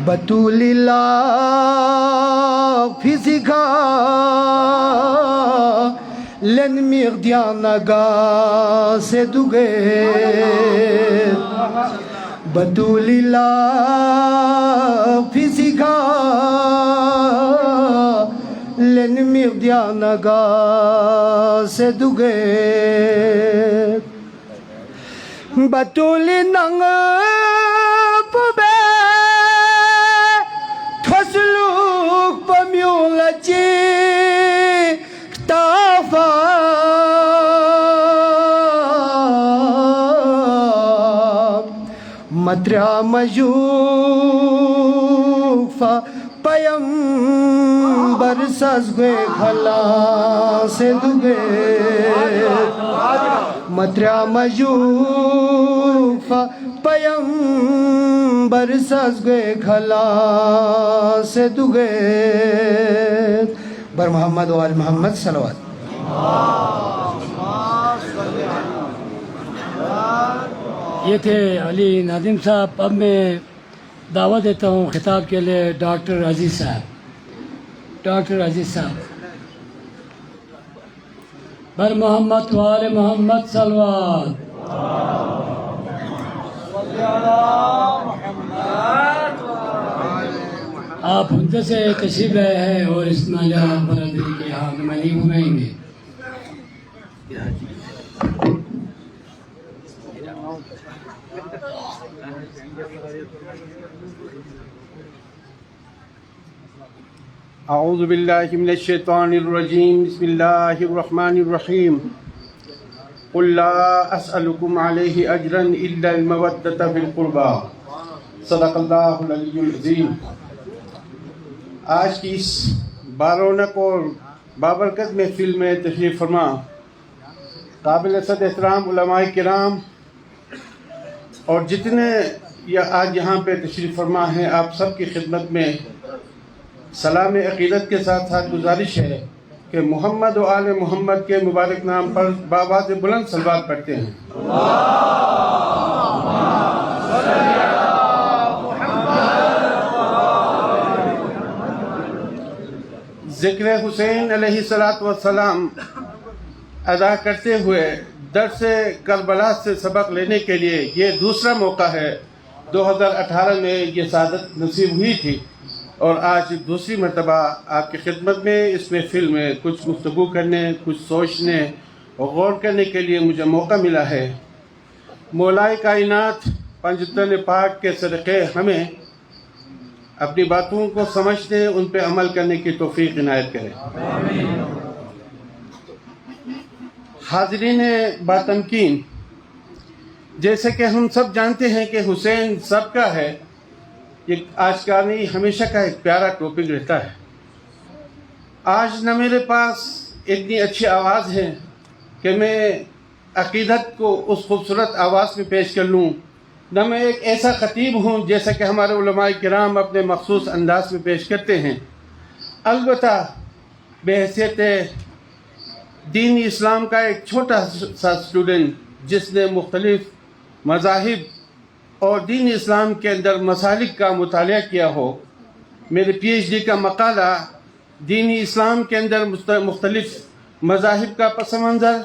بطول الله فيزيكا لن مغديانغا سدوغير بطول الله فيزيكا لن مغديانغا سدوغير بطول نغا بوبي تسلوك بميولتي اكتافا مدرا مجوفا پیمبر سازگوے کھلا سے دوگے مدرا مجوفا پیمبر سازگوے کھلا سے دوگے بر محمد و آل محمد صلوات. یہ تھے علی ناظم صاحب. اب میں دعوت دیتا ہوں خطاب کے لیے ڈاکٹر عزیز صاحب. ڈاکٹر عزیز صاحب بر محمد و آل محمد صلوات. آپ ہندے سے تشریف لائے ہیں اور اسماعیلیہ برادری کے یہاں نمائندگی گھمائیں گے. اعوذ باللہ من الشیطان الرجیم. بسم اللہ الرحمن الرحیم. قل لا اسألکم علیہ اجرا الا المودۃ فی القربى. صدق اللہ العلی العظیم. آج کی اس بارونق اور بابرکت محفل میں تشریف فرما قابل صد احترام علماء کرام اور جتنے آج یہاں پہ تشریف فرما ہیں، آپ سب کی خدمت میں سلام عقیدت کے ساتھ ساتھ گزارش ہے کہ محمد و آل محمد کے مبارک نام پر بآواز بلند صلوات پڑھتے ہیں. ذکر حسین علیہ السلام ادا کرتے ہوئے درس کربلا سے سبق لینے کے لیے یہ دوسرا موقع ہے. 2018 میں یہ سعادت نصیب ہوئی تھی اور آج دوسری مرتبہ آپ کی خدمت میں اس محفل میں کچھ گفتگو کرنے، کچھ سوچنے اور غور کرنے کے لیے مجھے موقع ملا ہے. مولائے کائنات پنجتن پاک کے صدقے ہمیں اپنی باتوں کو سمجھنے، ان پہ عمل کرنے کی توفیق عنایت کرے. حاضرین باتمکین، جیسے کہ ہم سب جانتے ہیں کہ حسین سب کا ہے، یہ آج کا نہیں ہمیشہ کا ایک پیارا ٹاپک رہتا ہے. آج نہ میرے پاس اتنی اچھی آواز ہے کہ میں عقیدت کو اس خوبصورت آواز میں پیش کر لوں، نہ میں ایک ایسا خطیب ہوں جیسا کہ ہمارے علماء کرام اپنے مخصوص انداز میں پیش کرتے ہیں. البتہ بحیثیت دین اسلام کا ایک چھوٹا سا اسٹوڈنٹ جس نے مختلف مذاہب اور دین اسلام کے اندر مسالک کا مطالعہ کیا ہو، میرے پی ایچ ڈی کا مقالہ دین اسلام کے اندر مختلف مذاہب کا پس منظر،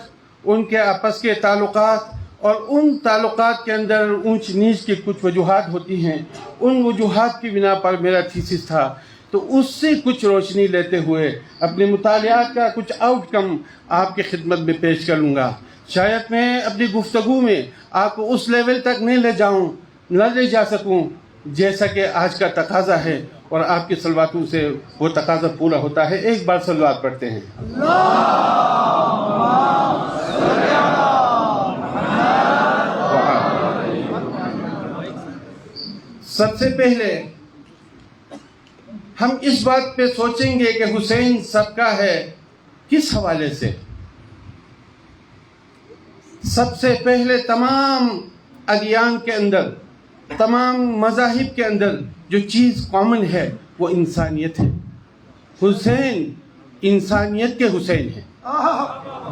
ان کے آپس کے تعلقات اور ان تعلقات کے اندر اونچ نیچ کی کچھ وجوہات ہوتی ہیں، ان وجوہات کی بنا پر میرا تھیسس تھا. تو اس سے کچھ روشنی لیتے ہوئے اپنے مطالعات کا کچھ آؤٹ کم آپ کی خدمت میں پیش کر لوں گا. شاید میں اپنی گفتگو میں آپ کو اس لیول تک نہیں لے جا سکوں جیسا کہ آج کا تقاضا ہے، اور آپ کی صلواتوں سے وہ تقاضا پورا ہوتا ہے. ایک بار صلوات پڑھتے ہیں. سب سے پہلے ہم اس بات پہ سوچیں گے کہ حسین سب کا ہے کس حوالے سے. سب سے پہلے تمام ادیان کے اندر، تمام مذاہب کے اندر جو چیز کامن ہے وہ انسانیت ہے. حسین انسانیت کے حسین ہے.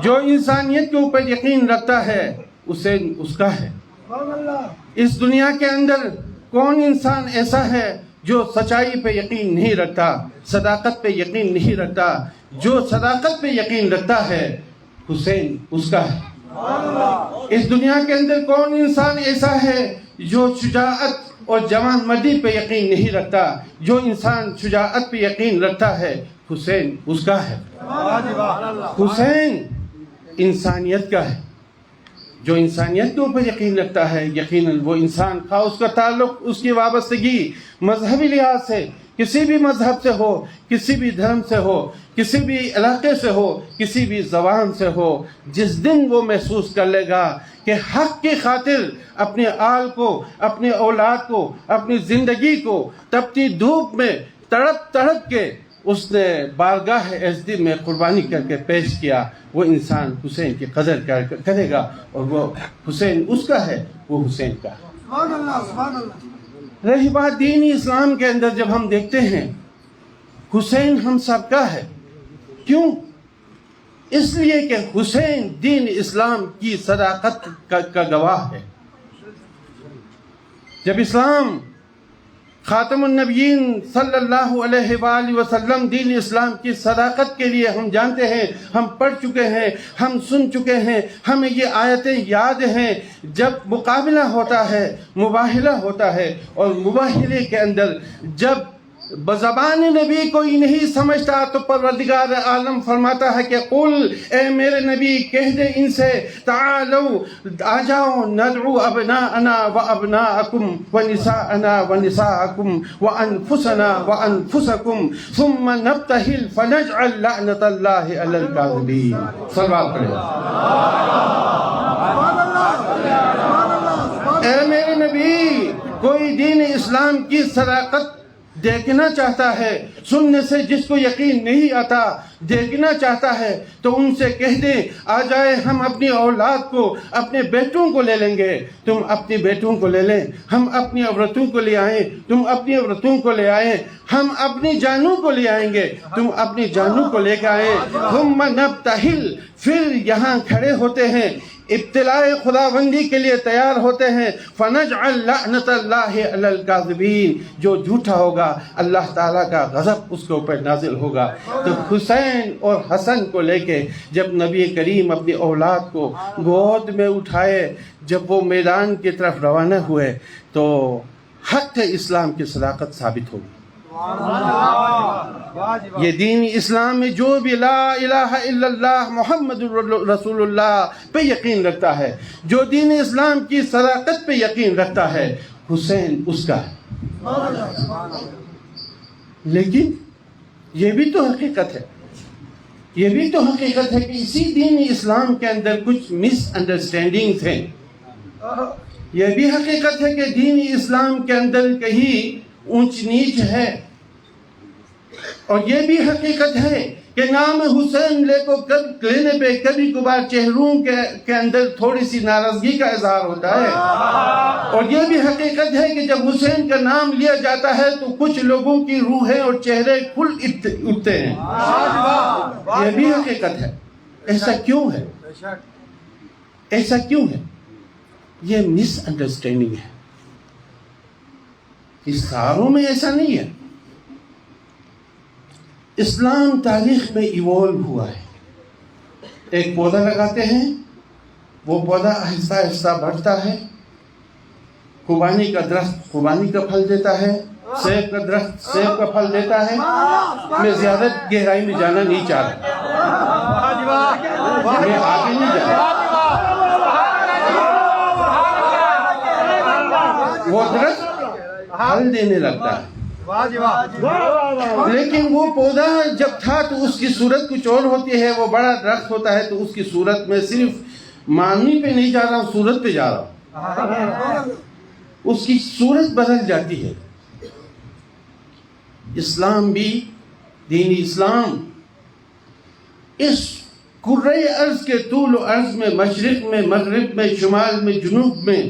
جو انسانیت کے اوپر یقین رکھتا ہے حسین اس کا ہے. اس دنیا کے اندر کون انسان ایسا ہے جو سچائی پہ یقین نہیں رکھتا، صداقت پہ یقین نہیں رکھتا، جو صداقت پہ یقین رکھتا ہے حسین اس کا ہے۔ اس دنیا کے اندر کون انسان ایسا ہے جو شجاعت اور جوان مردی پہ یقین نہیں رکھتا؟ جو انسان شجاعت پہ یقین رکھتا ہے حسین اس کا ہے۔ حسین انسانیت کا ہے۔ جو انسانیت کے اوپر یقین رکھتا ہے یقیناً وہ انسان، خواہ اس کا تعلق، اس کی وابستگی مذہبی لحاظ سے کسی بھی مذہب سے ہو، کسی بھی دھرم سے ہو، کسی بھی علاقے سے ہو، کسی بھی زبان سے ہو، جس دن وہ محسوس کر لے گا کہ حق کی خاطر اپنے آل کو، اپنے اولاد کو، اپنی زندگی کو تپتی دھوپ میں تڑپ تڑپ کے اس نے بارگاہ عزت میں قربانی کر کے پیش کیا، وہ انسان حسین کی قدر کرے گا، اور وہ حسین اس کا ہے، وہ حسین کا ہے۔ رہی بات دین اسلام کے اندر جب ہم دیکھتے ہیں حسین ہم سب کا ہے، کیوں؟ اس لیے کہ حسین دین اسلام کی صداقت کا گواہ ہے۔ جب اسلام خاتم النبیین صلی اللہ علیہ وآلہ وسلم دین اسلام کی صداقت کے لیے ہم جانتے ہیں، ہم پڑھ چکے ہیں، ہم سن چکے ہیں، ہمیں یہ آیتیں یاد ہیں۔ جب مقابلہ ہوتا ہے، مباہلہ ہوتا ہے، اور مباہلے کے اندر جب بزبان نبی کوئی نہیں سمجھتا تو پروردگار عالم فرماتا ہے کہ قل، اے میرے نبی کہہ دے ان سے، تعالو آ جاؤ، ندعو ابناءنا و ابناءکم و نساءنا و نساءکم و انفسنا و انفسکم ثم نبتہل فنجعل لعنت اللہ علی الکاذبین۔ صلوات پڑھیں۔ اے میرے نبی، کوئی دین اسلام کی صداقت دیکھنا چاہتا ہے، سننے سے جس کو یقین نہیں آتا دیکھنا چاہتا ہے تو ان سے کہہ دیں آ جائے، ہم اپنی اولاد کو، اپنے بیٹوں کو لے لیں گے، تم اپنی بیٹوں کو لے لیں، ہم اپنی عورتوں کو لے آئیں، تم اپنی عورتوں کو لے آئیں، ہم اپنی جانوں کو لے آئیں گے، تم اپنی جانوں کو لے کے آئیں۔ ثم نبتہل، پھر یہاں کھڑے ہوتے ہیں، ابتلاء خداوندی کے لیے تیار ہوتے ہیں۔ فنجعل لعنت اللہ علی الکاذبین، جو جھوٹا ہوگا اللہ تعالیٰ کا غضب اس کے اوپر نازل ہوگا۔ تو حسین اور حسن کو لے کے جب نبی کریم اپنی اولاد کو گود میں اٹھائے، جب وہ میدان کی طرف روانہ ہوئے تو حق اسلام کی صداقت ثابت ہوگی۔ یہ دین اسلام میں جو بھی لا الہ الا اللہ محمد رسول اللہ پہ یقین رکھتا ہے، جو دین اسلام کی صداقت پہ یقین رکھتا ہے، حسین اس کا ہے۔ لیکن یہ بھی تو حقیقت ہے، یہ بھی تو حقیقت ہے کہ اسی دین اسلام کے اندر کچھ مس انڈرسٹینڈنگز ہیں۔ یہ بھی حقیقت ہے کہ دین اسلام کے اندر کہیں اونچ نیچ ہے، اور یہ بھی حقیقت ہے کہ نام حسین لینے پہ کبھی کبھار چہروں کے اندر تھوڑی سی ناراضگی کا اظہار ہوتا ہے، اور یہ بھی حقیقت ہے کہ جب حسین کا نام لیا جاتا ہے تو کچھ لوگوں کی روحیں اور چہرے کھل اٹھتے ہیں۔ یہ بھی حقیقت ہے۔ ایسا کیوں ہے؟ ایسا کیوں ہے؟ یہ مس انڈرسٹینڈنگ ہے۔ اس ساروں میں ایسا نہیں ہے۔ اسلام تاریخ میں ایوالو ہوا ہے۔ ایک پودا لگاتے ہیں، وہ پودا آہستہ آہستہ بڑھتا ہے، خوبانی کا درخت خوبانی کا پھل دیتا ہے، سیب کا درخت سیب کا پھل دیتا ہے۔ میں زیادہ گہرائی میں جانا نہیں چاہ رہا، میں آگے نہیں جا رہا۔ وہ درخت پھل دینے لگتا ہے، لیکن وہ پودا جب تھا تو اس کی صورت کچھ اور ہوتی ہے۔ وہ بڑا درخت ہوتا ہے تو اس کی صورت میں صرف معنی پہ نہیں جا رہا ہوں، صورت پہ جا رہا ہوں، اس کی صورت بدل جاتی ہے۔ اسلام بھی، دین اسلام اس کرۂ ارض کے طول و عرض میں، مشرق میں، مغرب میں، شمال میں، جنوب میں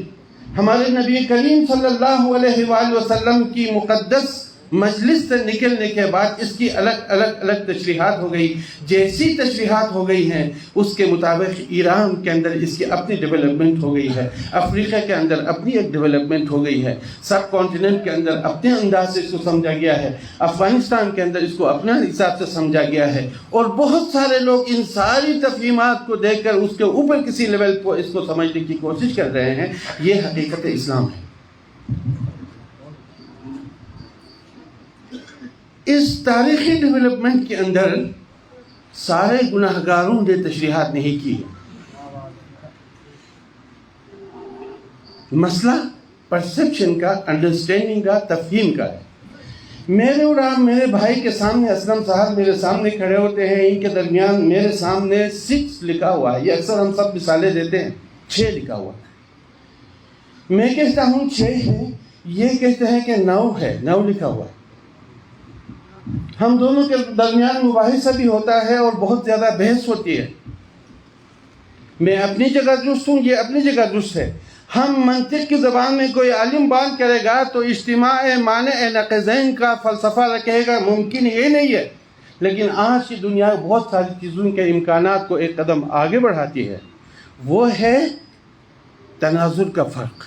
ہمارے نبی کریم صلی اللہ علیہ وآلہ وسلم کی مقدس مجلس سے نکلنے کے بعد اس کی الگ تشریحات ہو گئی. جیسی تشریحات ہو گئی ہیں اس کے مطابق ایران کے اندر اس کی اپنی ڈیولپمنٹ ہو گئی ہے, افریقہ کے اندر اپنی ایک ڈیولپمنٹ ہو گئی ہے, سب کانٹیننٹ کے اندر اپنے انداز سے اس کو سمجھا گیا ہے, افغانستان کے اندر اس کو اپنا حساب سے سمجھا گیا ہے, اور بہت سارے لوگ ان ساری تفہیمات کو دیکھ کر اس کے اوپر کسی لیول کو اس کو سمجھنے کی کوشش کر رہے ہیں. یہ حقیقت اسلام ہے. اس تاریخی ڈیولپمنٹ کے اندر سارے گناہگاروں نے تشریحات نہیں کی. مسئلہ پرسپشن کا, انڈرسٹینڈنگ کا, تفہیم کا ہے. میرے اور آپ میرے بھائی کے سامنے اسلم صاحب میرے سامنے کھڑے ہوتے ہیں, ان کے درمیان میرے سامنے 6 لکھا ہوا ہے. یہ اکثر ہم سب مثالیں دیتے ہیں, 6 لکھا ہوا ہے. میں کہتا ہوں 6 ہے, یہ کہتے ہیں کہ 9 ہے, 9 لکھا ہوا ہے. ہم دونوں کے درمیان مباحثہ بھی ہوتا ہے اور بہت زیادہ بحث ہوتی ہے. میں اپنی جگہ درست ہوں, یہ اپنی جگہ درست ہے. ہم منطق کی زبان میں کوئی عالم بات کرے گا تو اجتماع مانع نقیضین کا فلسفہ رکھے گا, ممکن یہ نہیں ہے. لیکن آج کی دنیا بہت ساری چیزوں کے امکانات کو ایک قدم آگے بڑھاتی ہے. وہ ہے تناظر کا فرق.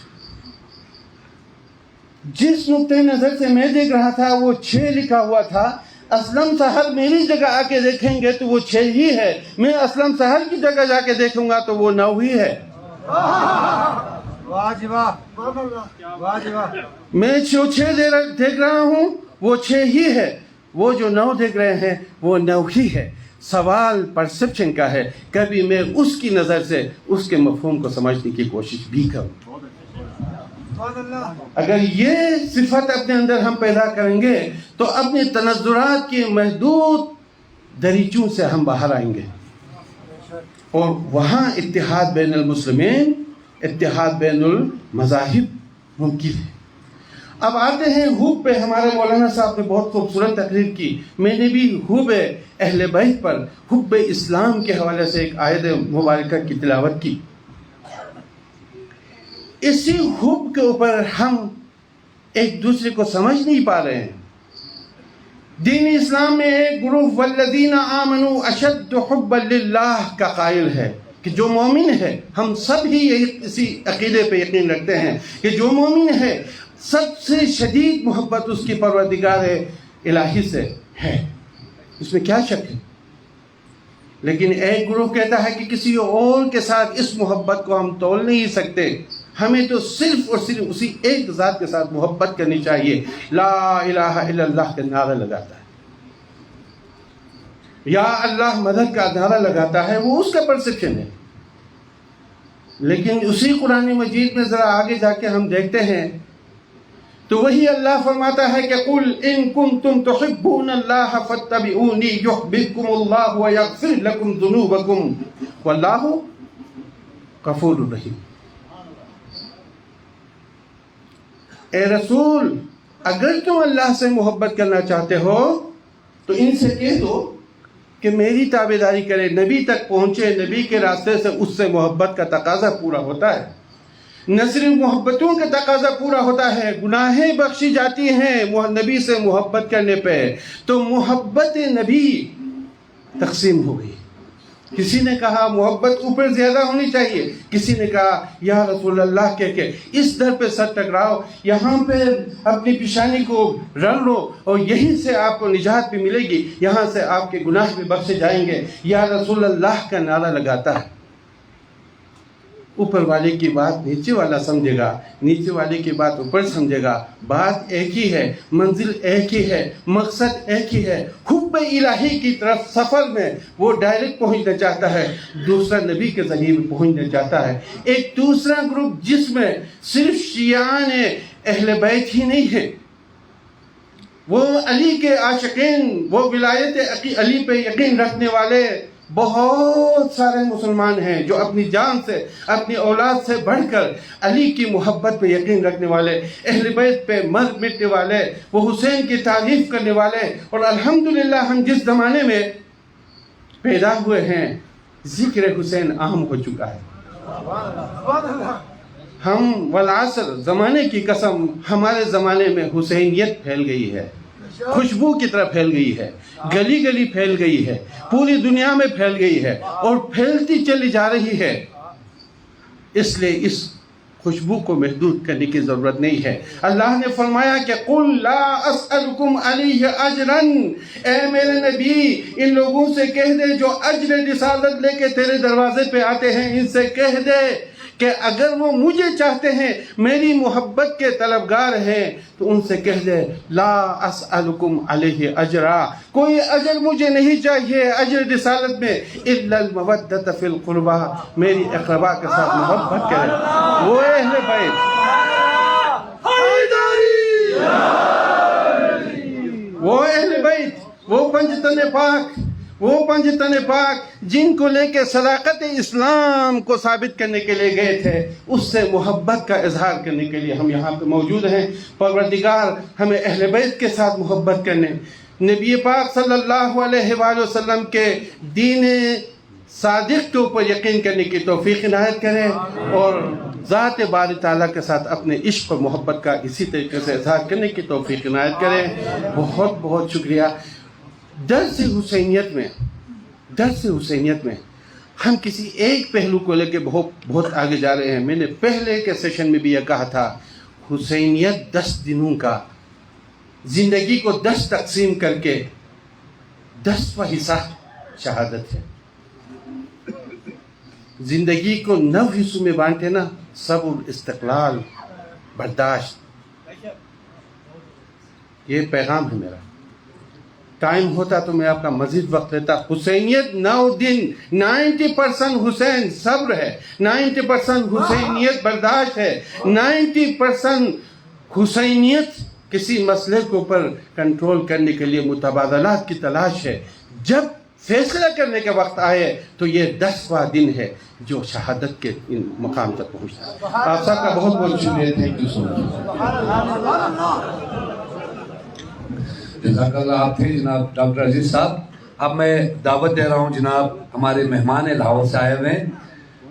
جس نقطۂ نظر سے میں دیکھ رہا تھا وہ 6 لکھا ہوا تھا. اسلم صاحب میری جگہ آ کے دیکھیں گے تو وہ 6 ہی ہے. میں اسلم صاحب کی جگہ جا کے دیکھوں گا تو وہ 9 ہی ہے. میں جو 6 دیکھ رہا ہوں وہ 6 ہی ہے, وہ جو 9 دیکھ رہے ہیں وہ 9 ہی ہے. سوال پرسپشن کا ہے. کبھی میں اس کی نظر سے اس کے مفہوم کو سمجھنے کی کوشش بھی کروں. اگر یہ صفت اپنے اندر ہم پیدا کریں گے تو اپنے تنظرات کے محدود دریچوں سے ہم باہر آئیں گے, اور وہاں اتحاد بین المسلمین, اتحاد بین المذاہب ممکن ہے. اب آتے ہیں حب پہ. ہمارے مولانا صاحب نے بہت خوبصورت تقریر کی. میں نے بھی حب اہل بیت پر, حب اسلام کے حوالے سے ایک آیت مبارکہ کی تلاوت کی. اسی حب کے اوپر ہم ایک دوسرے کو سمجھ نہیں پا رہے ہیں. دین اسلام میں ایک گروہ والذین آمنوا اشد حبا للہ کا قائل ہے کہ جو مومن ہے, ہم سب ہی اسی عقیدے پہ یقین رکھتے ہیں کہ جو مومن ہے سب سے شدید محبت اس کی پروردگار الہی سے ہے. اس میں کیا شک ہے؟ لیکن ایک گروہ کہتا ہے کہ کسی اور کے ساتھ اس محبت کو ہم تول نہیں سکتے, ہمیں تو صرف اور صرف اسی ایک ذات کے ساتھ محبت کرنی چاہیے. لا الہ الا اللہ کا نعرہ لگاتا ہے, یا اللہ مدد کا نعرہ لگاتا ہے, وہ اس کا پرسپشن ہے. لیکن اسی قرآن مجید میں ذرا آگے جا کے ہم دیکھتے ہیں تو وہی اللہ فرماتا ہے کہ قل ان کنتم تحبون اللہ فاتبعونی یحببکم اللہ ویغفر لکم ذنوبکم واللہ غفور رحیم. اے رسول, اگر تم اللہ سے محبت کرنا چاہتے ہو تو ان سے کہہ دو کہ میری تابعداری کرے, نبی تک پہنچے, نبی کے راستے سے اس سے محبت کا تقاضا پورا ہوتا ہے. نہ صرف محبتوں کا تقاضا پورا ہوتا ہے, گناہیں بخشی جاتی ہیں نبی سے محبت کرنے پہ. تو محبت نبی تقسیم ہو گئی. کسی نے کہا محبت اوپر زیادہ ہونی چاہیے, کسی نے کہا یا رسول اللہ کہہ کے اس در پہ سر ٹکراؤ, یہاں پہ اپنی پیشانی کو رل لو اور یہیں سے آپ کو نجات بھی ملے گی, یہاں سے آپ کے گناہ بھی بخشے جائیں گے. یا رسول اللہ کا نعرہ لگاتا ہے. اوپر والے کی بات نیچے والا سمجھے گا, نیچے والے کی بات اوپر سمجھے گا. بات ایک ہی ہے, منزل ایک ہی ہے, مقصد ایک ہی ہے. حب الہی کی طرف سفر میں وہ ڈائریکٹ پہنچنا چاہتا ہے, دوسرا نبی کے ذریعے میں پہنچنا چاہتا ہے. ایک دوسرا گروپ جس میں صرف شیعان اہل بیت ہی نہیں ہے, وہ علی کے عاشقین, وہ ولایت علی پہ یقین رکھنے والے بہت سارے مسلمان ہیں جو اپنی جان سے, اپنی اولاد سے بڑھ کر علی کی محبت پہ یقین رکھنے والے, اہل بیت پہ مر مٹنے والے, وہ حسین کی تعریف کرنے والے. اور الحمدللہ ہم جس زمانے میں پیدا ہوئے ہیں ذکر حسین عام ہو چکا ہے. ہم والعصر زمانے کی قسم, ہمارے زمانے میں حسینیت پھیل گئی ہے. خوشبو کی طرح پھیل گئی ہے، گلی گلی پھیل گئی ہے، پوری دنیا میں پھیل گئی ہے اور پھیلتی چلی جا رہی ہے۔ اس لیے اس خوشبو کو محدود کرنے کی ضرورت نہیں ہے۔ اللہ نے فرمایا کہ قُل لا اسألکم علیہ اجرا، اے میرے نبی ان لوگوں سے کہہ دے جو اجر رسالت لے کے تیرے دروازے پہ آتے ہیں، ان سے کہہ دے کہ اگر وہ مجھے چاہتے ہیں، میری محبت کے طلبگار ہیں، تو ان سے کہہ دے لا اسألکم علیہ اجرا، کوئی اجر مجھے نہیں چاہیے اجر رسالت میں، الا المودۃ فی القربى، میری اقربا کے ساتھ محبت کریں۔ وہ اہل بیت، وہ اہل بیت، وہ پنجتن پاک، وہ پنجتن پاک جن کو لے کے صداقت اسلام کو ثابت کرنے کے لیے گئے تھے، اس سے محبت کا اظہار کرنے کے لیے ہم یہاں پہ موجود ہیں۔ پروردگار ہمیں اہل بیت کے ساتھ محبت کرنے، نبی پاک صلی اللہ علیہ وآلہ وسلم کے دین صادق کے اوپر یقین کرنے کی توفیق عنایت کرے، اور ذات باری تعالیٰ کے ساتھ اپنے عشق اور محبت کا اسی طریقے سے اظہار کرنے کی توفیق عنایت کرے۔ بہت بہت شکریہ۔ درس حسینیت میں ہم کسی ایک پہلو کو لے کے بہت آگے جا رہے ہیں۔ میں نے پہلے کے سیشن میں بھی یہ کہا تھا، حسینیت 10 دنوں کا، زندگی کو 10 تقسیم کر کے 10واں حصہ شہادت ہے۔ زندگی کو 9 حصوں میں بانٹے نا، صبر، استقلال، برداشت، یہ پیغام ہے میرا۔ ٹائم ہوتا تو میں آپ کا مزید وقت لیتا۔ حسینیت 9 دن، 90% حسین صبر ہے، 90% حسینیت برداشت ہے، 90% حسینیت کسی مسئلے کے اوپر کنٹرول کرنے کے لیے متبادلات کی تلاش ہے۔ جب فیصلہ کرنے کا وقت آئے تو یہ 10واں دن ہے جو شہادت کے ان مقام تک پہنچتا ہے۔ آپ سب کا بہت بہت شکریہ۔ تھینک یو سو مچ۔ جزاک اللہ۔ آپ تھے جناب ڈاکٹر عزیز صاحب۔ اب میں دعوت دے رہا ہوں جناب ہمارے مہمان لاہور سے آئے ہوئے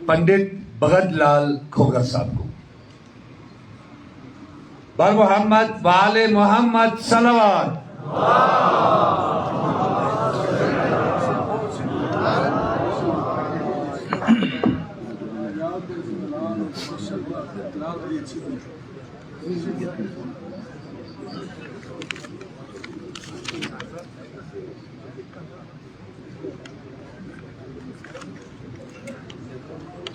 پنڈت بھگت لال کھوگر صاحب کو۔ بر محمد وآل محمد صلوات۔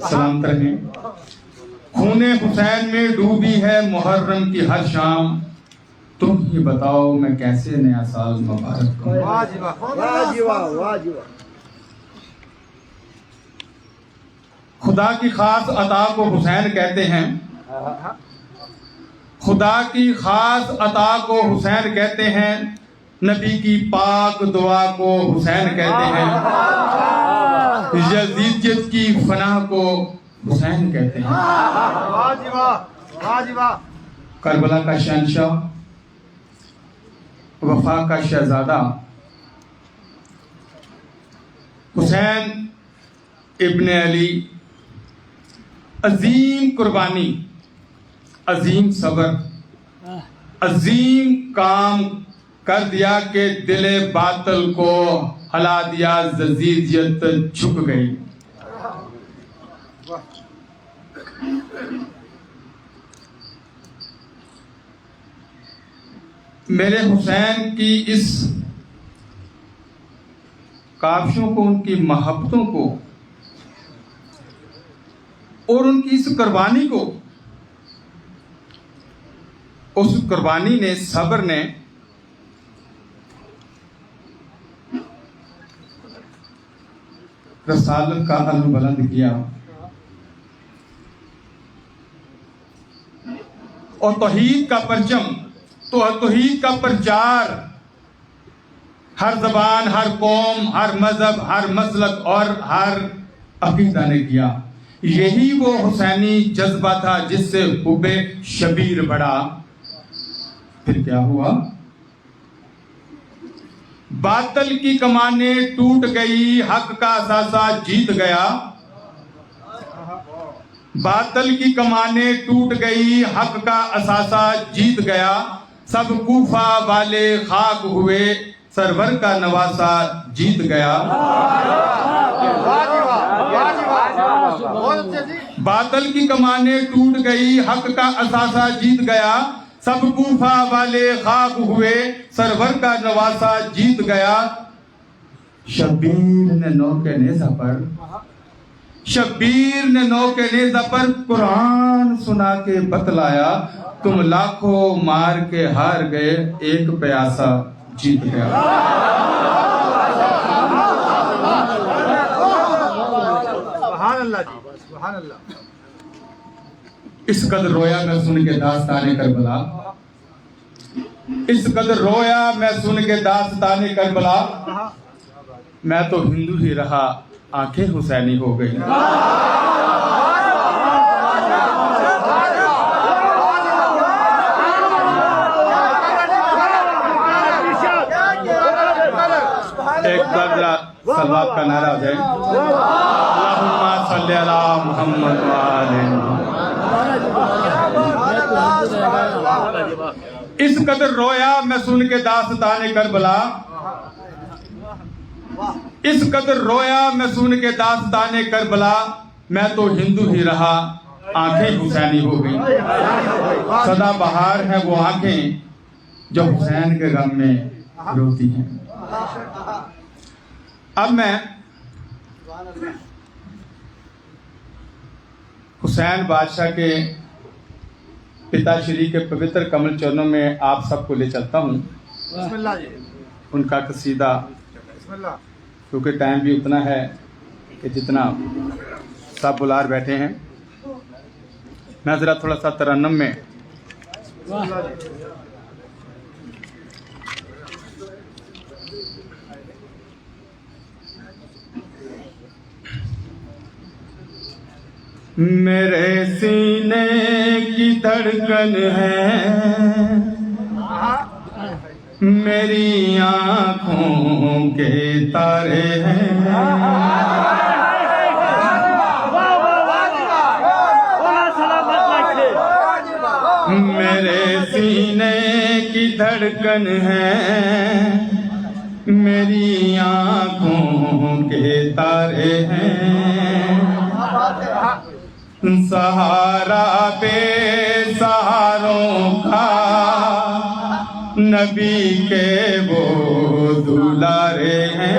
سلامت رہیں. خون حسین میں ڈوبی ہے محرم کی ہر شام. تم ہی بتاؤ میں کیسے نیا سال مبارک کروں. خدا کی خاص عطا کو حسین کہتے ہیں. خدا کی خاص عطا کو حسین کہتے ہیں. نبی کی پاک دعا کو حسین کہتے ہیں. یزیدیت کی فنا کو حسین کہتے ہیں. کربلا کا شہنشاہ، وفا کا شہزادہ حسین ابن علی عظیم قربانی، عظیم صبر، عظیم کام کر دیا کہ دل باطل کو ہلا دیا. یزیدیت جھک گئی. میرے حسین کی اس کاوشوں کو، ان کی محبتوں کو اور ان کی اس قربانی کو، اس قربانی نے، صبر نے رسالت کا علم بلند کیا اور توحید کا پرچم، توحید کا پرچار ہر زبان، ہر قوم، ہر مذہب، ہر مسلک اور ہر عقیدہ نے کیا. یہی وہ حسینی جذبہ تھا جس سے حب شبیر بڑھا. پھر کیا ہوا؟ باطل کی کمانیں ٹوٹ گئی، حق کا اثاثہ جیت گیا. باطل کی کمانیں ٹوٹ گئی، حق کا اثاثہ جیت گیا. سب کوفہ والے خاک ہوئے، سرور کا نواسہ جیت گیا. باطل کی کمانیں ٹوٹ گئی، حق کا اثاثہ جیت گیا. سب کوفہ والے خاک ہوئے، سرور کا نواسہ جیت گیا. شبیر نے نو کے نیزہ پر، شبیر نے نو کے نیزہ پر قرآن سنا کے بتلایا. تم لاکھوں مار کے ہار گئے، ایک پیاسا جیت گیا. سبحان اللہ جی، سبحان اللہ. اس قدر رویا میں سن کے داستان کربلا، اس قدر رویا میں سن کے داستان کربلا. میں تو ہندو ہی رہا، آنکھیں حسینی ہو گئی. ایک بار سلوات کا نعرہ ہو جائے. اللہم صلی علی محمد وآلہ محمد. اس قدر رویا میں سن کے داستان کربلا، اس قدر رویا میں سن کے داستان کربلا. میں تو ہندو ہی رہا، آنکھیں حسینی ہو گئی. سدا بہار ہے وہ آنکھیں جو حسین کے غم میں روتی ہیں. اب میں حسین بادشاہ کے پتا شری کے پوتر کمل چرنوں میں آپ سب کو لے چلتا ہوں. بسم اللہ جی، ان کا قصیدہ، بسم اللہ. کیونکہ ٹائم بھی اتنا ہے کہ جتنا سب بلار بیٹھے ہیں. میں ذرا تھوڑا سا ترنم میں میرے سینے کی دھڑکن ہے، میری آنکھوں کے تارے ہیں. میرے سینے کی دھڑکن ہے، میری آنکھوں کے تارے ہیں. سہارا بے سہاروں کا نبی کے وہ دولارے ہیں.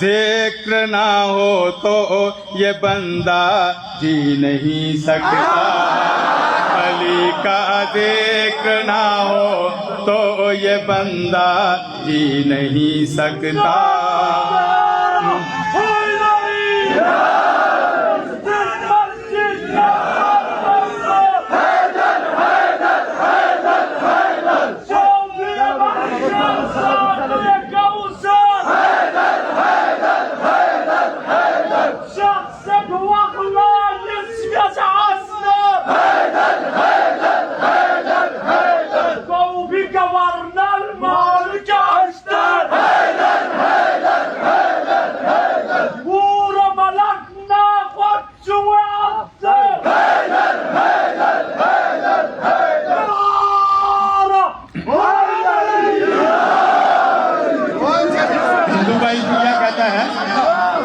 ذکر نہ ہو تو یہ بندہ جی نہیں سکتا، علی کا ذکر نہ ہو تو یہ بندہ جی نہیں سکتا۔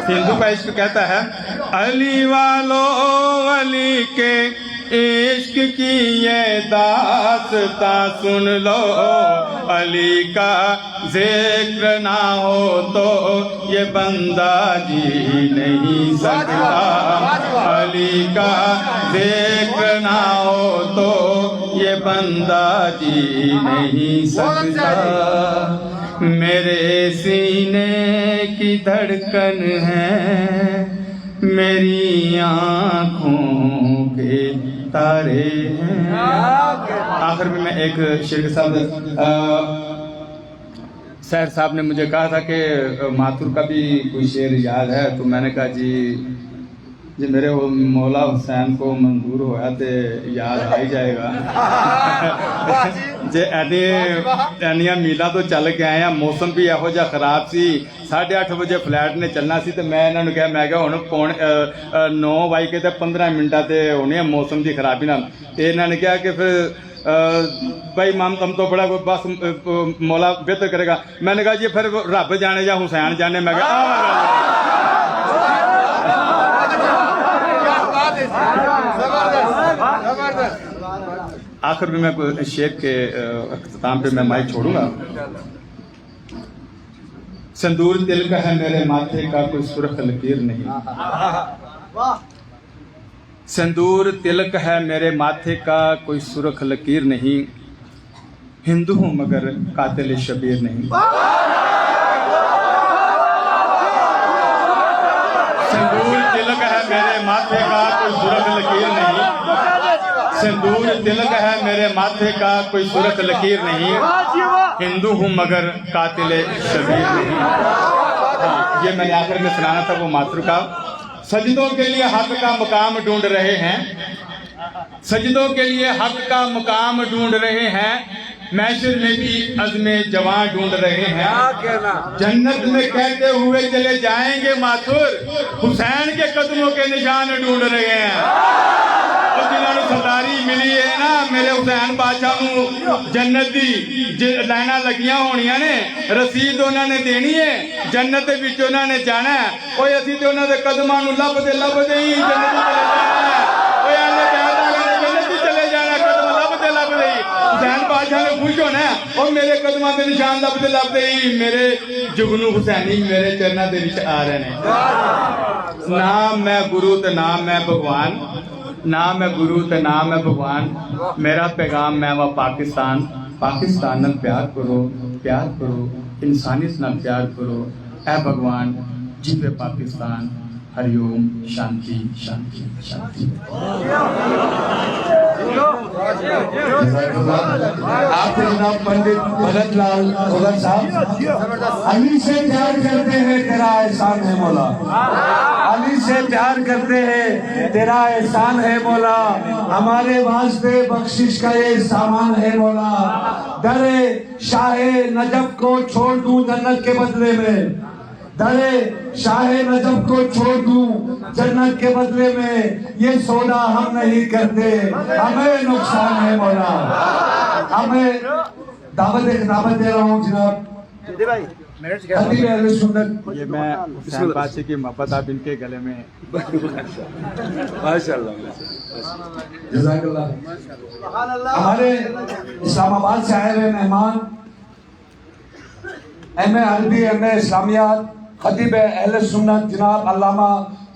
ہندو کا عشق کہتا ہے علی والو علی کے عشق کی یہ داستاں سن لو، علی کا ذکر نہ ہو تو یہ بندہ جی نہیں سکتا، علی کا ذکر نہ ہو تو یہ بندہ جی نہیں سکتا۔ میرے سینے کی دھڑکن ہے، میری آنکھوں کے تارے ہیں۔ آخر میں ایک شیخ صاحب سیر صاحب نے مجھے کہا تھا کہ ماتور کا بھی کوئی شعر یاد ہے، تو میں نے کہا جی میرے مولا حسین کو منظور ہوا تو یاد آ ہی جائے گا۔ جی اینیاں میلاں تو چل کے آئے ہیں، موسم بھی یہو جہا خراب سی، 8:30 بجے فلائٹ نے چلنا سی، تو میں انہوں نے کہا ہوں 9:15 تے ہونے موسم کی خرابی نال، انہوں نے کہا کہ پھر بھائی مام تم تو بڑا بس مولا بہتر کرے گا۔ میں نے کہا جی پھر رب جانے یا حسین جانے۔ میں کہا آخر میں شعر کے اختتام پہ میں مائک چھوڑوں گا۔ سندور دل کا ہے میرے ماتھے کا کوئی سرخ لکیر نہیں، سندور تلک ہے میرے ماتھے کا کوئی سرخ لکیر نہیں، ہندو ہوں مگر قاتل شبیر نہیں۔ سندور تلک ہے میرے ماتھے کا کوئی سرخ لکیر نہیں، سندور تلک ہے میرے ماتھے کا کوئی سرخ لکیر نہیں، ہندو ہوں مگر قاتل شبیر نہیں۔ یہ میں نے آخر میں سنانا تھا وہ ماتر کا۔ سجدوں کے لیے حق کا مقام ڈھونڈ رہے ہیں، سجدوں کے لیے حق کا مقام ڈھونڈ رہے ہیں، محشر میں بھی عزم جوان ڈھونڈ رہے ہیں، جنت میں کہتے ہوئے چلے جائیں گے ماتھر، حسین کے قدموں کے نشان ڈھونڈ رہے ہیں۔ جنہوں نے سرداری ملی ہے نا میرے حسین بادشاہ نو جنت دی لائناں لگیاں ہونیاں نے، رسید انہوں نے دینی ہے، جنت دے وچ انہوں نے جانا ہے۔ اوے اسی تے انہوں دے قدماں نو لب دے ہی جنت چلے جانا ہے۔ اوے اللہ تعالیٰ جنت چلے جانا، قدم لب دے ہی حسین بادشاہ نے خوش ہونا ہے، اور میرے قدماں دے نشان لب دے ہی میرے جگنو حسینی میرے چرناں دے وچ آ رہے ہیں۔ نام میں گرو تے نام میں بھگوان، نام ہے گرو تے نام ہے بھگوان، میرا پیغام میں وہ پاکستان، پاکستان نال پیار کرو، پیار کرو، انسانیت نال پیار کرو، اے بھگوان جیوے پاکستان، ہری اوم، شانتی شانتی شانتی۔ آپ کے جناب پنڈت بھگت لال کھوگر صاحب، علی سے پیار کرتے ہیں تیرا احسان ہے مولا، علی سے پیار کرتے ہیں تیرا احسان ہے مولا، ہمارے واسطے بخشش کا یہ سامان ہے مولا، در شاہ نجف کو چھوڑ دوں جنت کے بدلے میں، در شاہ نجف کو چھوڑ دوں جنت کے بدلے میں، یہ سودا ہم نہیں کرتے، ہمیں نقصان ہے مولا۔ ہمیں دعوت دے رہا ہوں جناب خطیب اہل سنت، یہ میں حسین بادشاہ کی محبت آپ ان کے گلے میں ماشاء اللہ جزاک اللہ۔ ہمارے اسلام آباد سے آئے ہوئے مہمان ایم اے عربی ایم اے اسلامیات خطیب اہل سنت جناب علامہ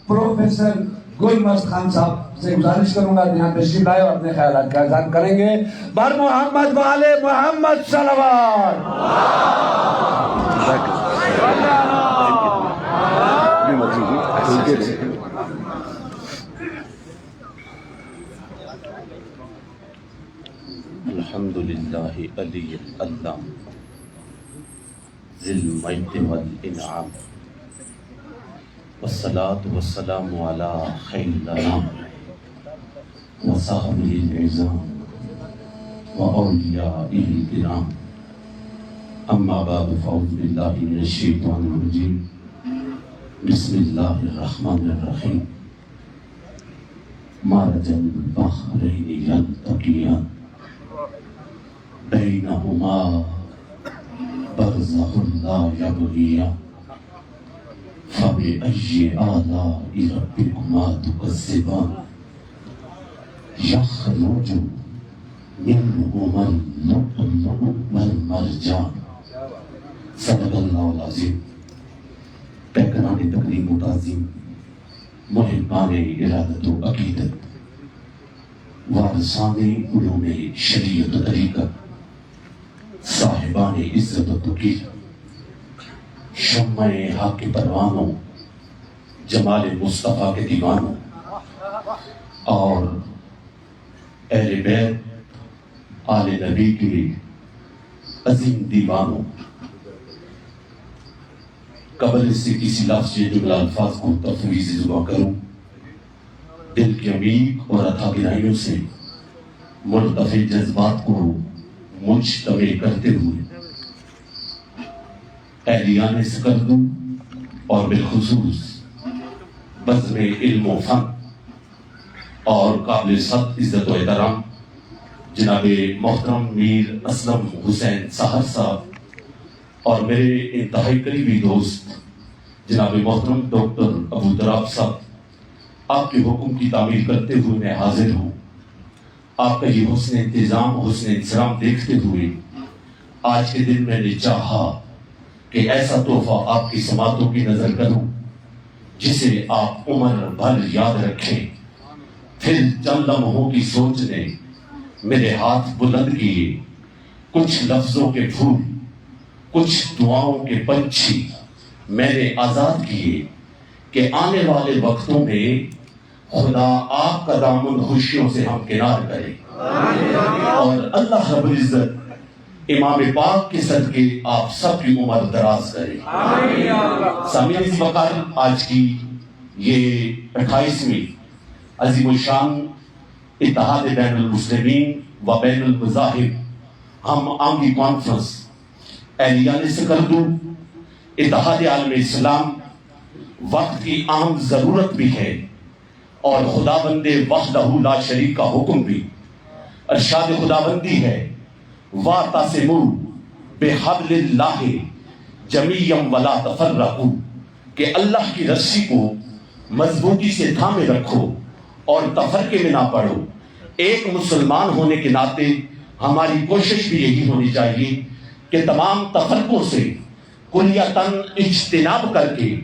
پروفیسر گل مست خان صاحب سے گزارش کروں گا کہ یہاں تشریف لائے اور اپنے خیالات کا اظہار کریں گے. بر محمد والے محمد صلوات. الحمدللہ علی اللہ ذی المجد والانعام والصلاة والسلام علی خیر الانام وصحبہ العظام واولیائہ الکرام. اما بعد فاعوذ باللہ من الشیطان الرجیم. بسم اللہ الرحمن الرحیم. مرج البحرین یلتقیان بینہما برزخ لا یبغیان فبأی آلاء ربکما تکذبان یخرج منہما اللؤلؤ والمرجان. صدق اللہ العظیم. پیکران تکریم و تعظیم، محبان ارادت و عقیدت، وارثان علوم شریعت و طریقت، صاحبان عزت و توقیر، شمع حق کے پروانوں، جمال مصطفیٰ کے دیوانوں اور اہل بیت آل نبی کے عظیم دیوانوں. قبل سے کسی لفظ یا جملہ الفاظ کو تفویض زبان کروں، دل کے عمیق اور اتھا گہرائیوں سے مرتفع جذبات کو مجتمع کرتے ہوئے اہلیان سکردو اور بالخصوص بزم علم و فن اور قابل سخت عزت و احترام جناب محترم میر اسلم حسین سحر صاحب اور میرے انتہائی قریبی دوست جناب محترم ڈاکٹر ابو تراب صاحب، آپ کے حکم کی تعمیل کرتے ہوئے میں حاضر ہوں. آپ کا یہ حسن انتظام، حسن انصرام دیکھتے ہوئے آج کے دن میں نے چاہا کہ ایسا تحفہ آپ کی سماعتوں کی نظر کروں جسے آپ عمر بھر یاد رکھیں. پھر چند لمحوں کی سوچ نے میرے ہاتھ بلند کیے، کچھ لفظوں کے پھول، کچھ دعاؤں کے پنچھی میں نے آزاد کیے کہ آنے والے وقتوں میں خدا آپ کا دامن خوشیوں سے ہمکنار کرے اور اللہ رب العزت امام پاک کے صدقے آپ سب کی عمر دراز کرے. سامعین اس وقت آج کی یہ 28ویں عظیم الشان اتحاد بین المسلمین و بین المذاہب ہم آہنگی کانفرنس اہلیان سکردو اتحاد عالم اسلام وقت کی اہم ضرورت بھی ہے اور خداوند وحدہ لا شریک کا حکم بھی. ارشاد خداوندی ہے وَاعْتَصِمُوا بِحَبْلِ اللَّهِ جَمِيعًا وَلَا تَفَرَّقُوا، کہ اللہ کی رسی کو مضبوطی سے تھامے رکھو اور تفرقے میں نہ پڑو. ایک مسلمان ہونے کے ناطے ہماری کوشش بھی یہی ہونی چاہیے کہ تمام تفرقوں سے کلیتاً اجتناب کر کے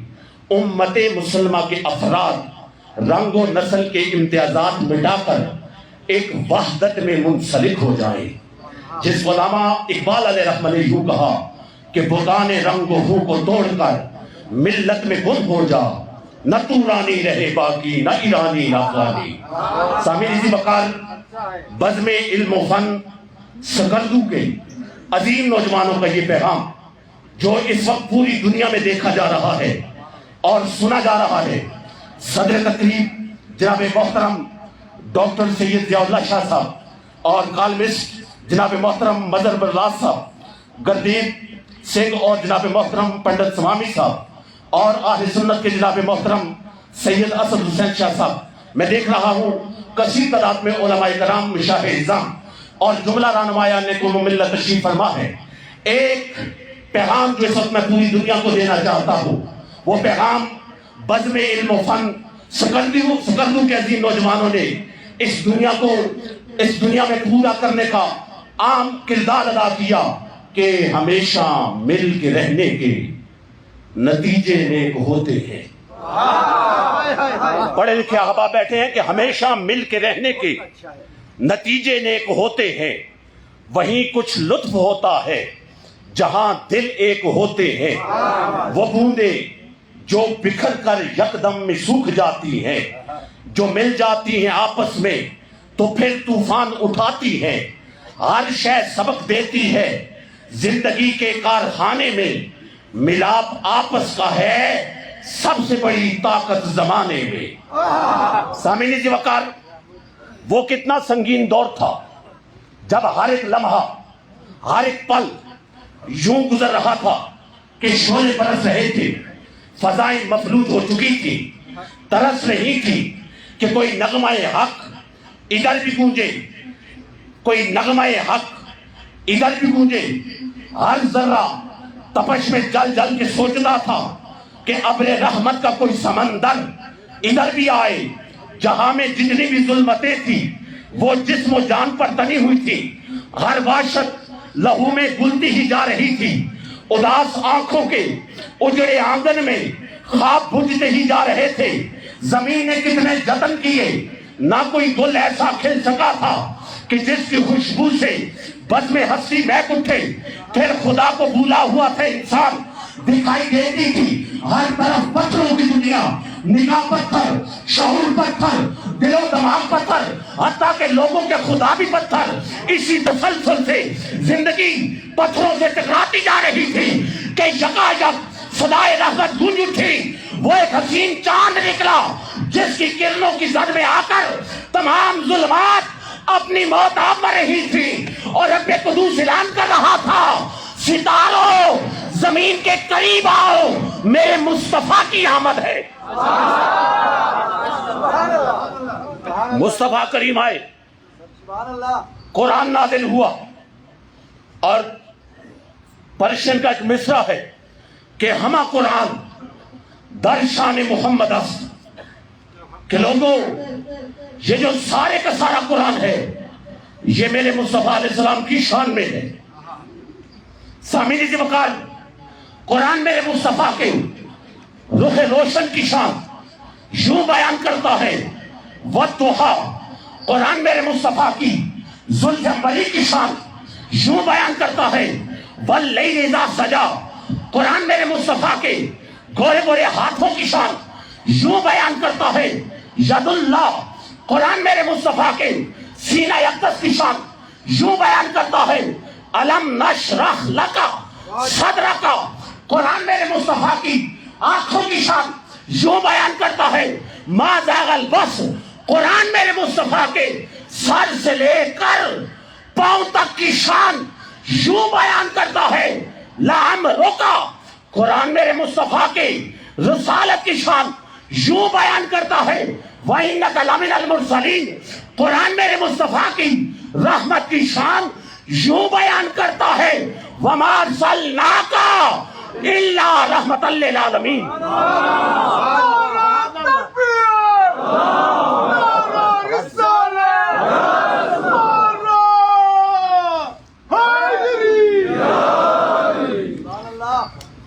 امت مسلمہ کے افراد رنگ و نسل کے امتیازات مٹا کر ایک وحدت میں منسلک ہو جائیں. جس علامہ اقبال علیہ رحمہ نے یوں کہا کہ بتان رنگ و ہو کو توڑ کر ملت میں گم ہو جا، نہ تو رانی رہے باقی نہ ایرانی نہ افغانی. سامعین اسی وقار بزم علم و فن سکردو کے عظیم نوجوانوں کا یہ پیغام جو اس وقت پوری دنیا میں دیکھا جا رہا ہے اور سنا جا رہا ہے. صدر تقریب جناب محترم ڈاکٹر سید ضیاء اللہ شاہ صاحب اور کالمسٹ جناب محترم مظہر برلاس صاحب، گردیپ سنگھ اور جناب محترم پنڈت سوامی صاحب اور اہل سنت کے جناب محترم سید اسد حسین شاہ صاحب. میں دیکھ رہا ہوں کثیر تعداد میں علماء کرام، مشاہ اعظام اور جملہ رہنمایان قوم و ملت تشریف فرما ہے. ایک پیغام جو اس وقت میں پوری دنیا کو دینا چاہتا ہوں، وہ پیغام بزم علم و فن سکردو کے عظیم نوجوانوں نے اس دنیا میں پورا کرنے کا عام کردار ادا کیا کہ ہمیشہ مل کے رہنے کے نتیجے نیک ہوتے ہیں. پڑھے لکھے احباب بیٹھے ہیں کہ ہمیشہ مل کے رہنے کے نتیجے نیک ہوتے ہیں. وہیں کچھ لطف ہوتا ہے جہاں دل ایک ہوتے ہیں. وہ بوندیں جو بکھر کر یکدم میں سوکھ جاتی ہیں، جو مل جاتی ہیں آپس میں تو پھر طوفان اٹھاتی ہیں. ہر شے سبق دیتی ہے. زندگی کے کارخانے میں ملاپ آپس کا ہے سب سے بڑی طاقت زمانے میں. سامعین جی وقار، وہ کتنا سنگین دور تھا جب ہر ایک لمحہ، ہر ایک پل یوں گزر رہا تھا کہ شعلے برس رہے تھے، فضائیں مفلوج ہو چکی تھی، ترس رہی تھی کہ کوئی نغمہ حق ادھر بھی گونجے، کوئی نغمہ حق ادھر بھی گونجے. ہر ذرہ تپش میں جل جل کے سوچتا تھا کہ ابر رحمت کا کوئی سمندر ادھر بھی آئے. جہاں میں جتنی بھی ظلمتیں تھی وہ جسم و جان پر تنی ہوئی تھی. ہر وحشت لہو میں گلتی ہی جا رہی تھی. اداس آنکھوں کے اجڑے آنگن میں خواب بجھتے ہی جا رہے تھے. زمین نے کتنے جتن کیے، نہ کوئی گل ایسا کھل سکا تھا کہ جس کی خوشبو سے بس میں ہستی مہک اٹھے. پھر خدا کو بھولا ہوا تھا انسان دکھائی دیتی تھی ہر طرف پتھروں کی دنیا. نگاہ پتھر، شعور پتھر، دل و دماغ پتھر، حتیٰ کہ لوگوں کے خدا بھی پتھر. اسی تسلسل سے زندگی پتھروں سے ٹکراتی جا رہی تھی کہ یکایک صدائے رحمت گونج اٹھی. وہ ایک حسین چاند نکلا جس کی کرنوں کی زد میں آ کر تمام ظلمات اپنی موت آپ مر رہی تھی. اور رب قدوس اعلان کر رہا تھا، ستاروں زمین کے قریب آؤ، میرے مصطفیٰ کی آمد ہے. مصطفیٰ کریم آئے، قرآن نازل ہوا. اور پرشین کا ایک مصرع ہے کہ ہمہ قرآن در شان محمد است، کہ لوگوں یہ جو سارے کا سارا قرآن ہے یہ میرے مصطفیٰ علیہ السلام کی شان میں ہے. سامعین جی وقار، قرآن میرے مصطفیٰ کے رخ روشن کی شان یوں بیان کرتا ہے. والضحیٰ، قرآن میرے مصطفیٰ کی زلف عنبری کی شان یوں بیان کرتا ہے. واللیل اذا سجا، قرآن میرے مصطفیٰ کے گورے گورے ہاتھوں کی شان یوں بیان کرتا ہے. ید اللہ، قرآن میرے مصطفیٰ کے سینہ اقدس کی شان یوں بیان کرتا ہے. الم نشرح لکا صدرکا، قرآن میرے مصطفیٰ کی آنکھوں کی شان یوں بیان کرتا ہے. ما زاغ البصر، قرآن میرے مصطفیٰ کے سر سے لے کر پاؤں تک کی شان یوں بیان کرتا ہے. لعمرکا، قرآن میرے مصطفیٰ کے رسالت کی شان یوں بیان کرتا ہے. وَإِنَّكَ لَمِنَ الْمُرْسَلِينَ، قرآن میرے مصطفیٰ کی رحمت کی شان یوں بیان کرتا ہے. وَمَا أَرْسَلْنَاكَ إِلَّا رَحْمَةً لِّلْعَالَمِينَ.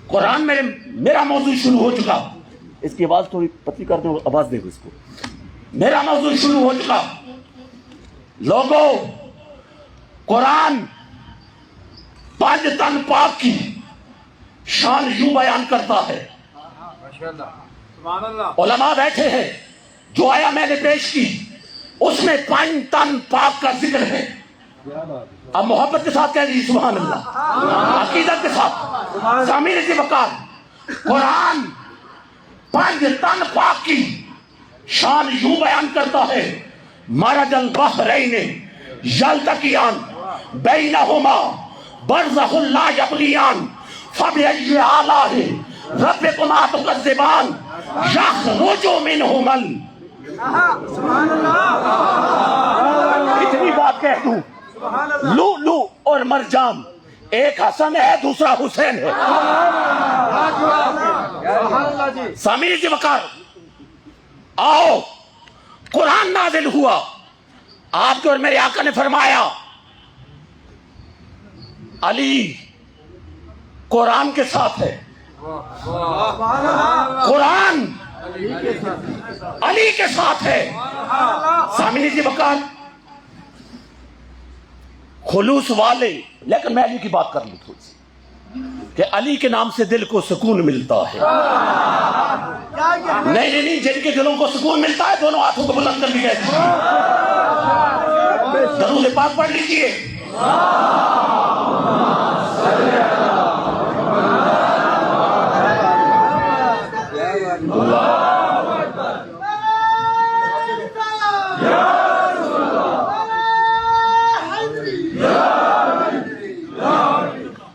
قرآن میرا موضوع شروع ہو چکا. اس کی آواز تھوڑی پتلی کر دیں، آواز دے گا اس کو. میرا موضوع شروع ہو چکا. لوگوں، قرآن پانچ تن پاک کی شان یوں بیان کرتا ہے. علماء بیٹھے ہیں، جو آیا میں نے پیش کی اس میں پانچ تن پاک کا ذکر ہے. اب محبت کے ساتھ کہہ دیجیے سبحان اللہ، عقیدت کے ساتھ. سامعین جی وقار، قرآن پانچ تن پاک کی شان یوں بیان کرتا ہے. مرج البحرین یلتقیان بینہما برزخ لا یبغیان فبأی آلاء ربکما تکذبان یخرج منہما. اتنی بات کہہ دوں، لؤلؤ اور مرجان، ایک حسن ہے دوسرا حسین ہے. سامعین جی وقار، آؤ، قرآن نازل ہوا. آپ کے اور میرے آقا نے فرمایا علی قرآن کے ساتھ ہے. قرآن علی کے ساتھ ہے. سامعین جی وقار خلوص والے، لیکن میں علی کی بات کر لوں تھوڑی سی کہ علی کے نام سے دل کو سکون ملتا ہے. نہیں، جن کے دلوں کو سکون ملتا ہے دونوں ہاتھوں کو بلند کر لیجیے، درود پاک پڑھ لیجیے.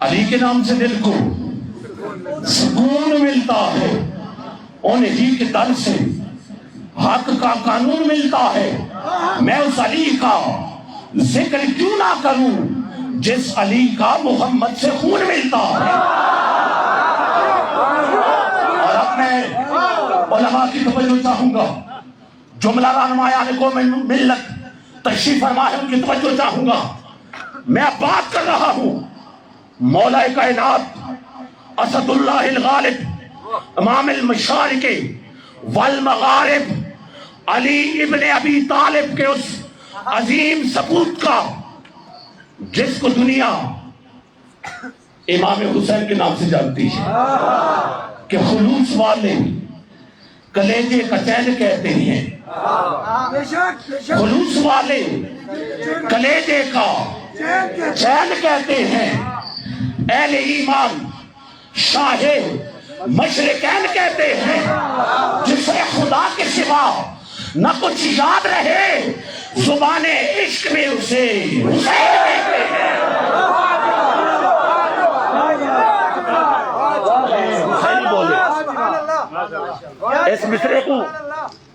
علی کے نام سے دل کو سکون ملتا ہے، انہی کے در سے حق کا قانون ملتا ہے. میں اس علی کا ذکر کیوں نہ کروں جس علی کا محمد سے خون ملتا ہے. اور اب میں علماء کی توجہ چاہوں گا، جملہ رہنمائان کو ملت تشریف فرما ہے ان کی توجہ چاہوں گا. میں اب بات کر رہا ہوں مولا کائنات اسد اللہ الغالب امام المشارق والمغارب علی ابن ابی طالب کے اس عظیم سپوت کا جس کو دنیا امام حسین کے نام سے جانتی ہے کہ خلوص والے کلیجے کا چین کہتے ہیں. خلوص والے کلیجے کا چین کہتے ہیں. اہل ایمان شاہ مشرقین کہتے ہیں جسے خدا کے سوا نہ کچھ یاد رہے زبان عشق میں اسے حسین کہتے ہیں. حسین بولے اس مصرے کو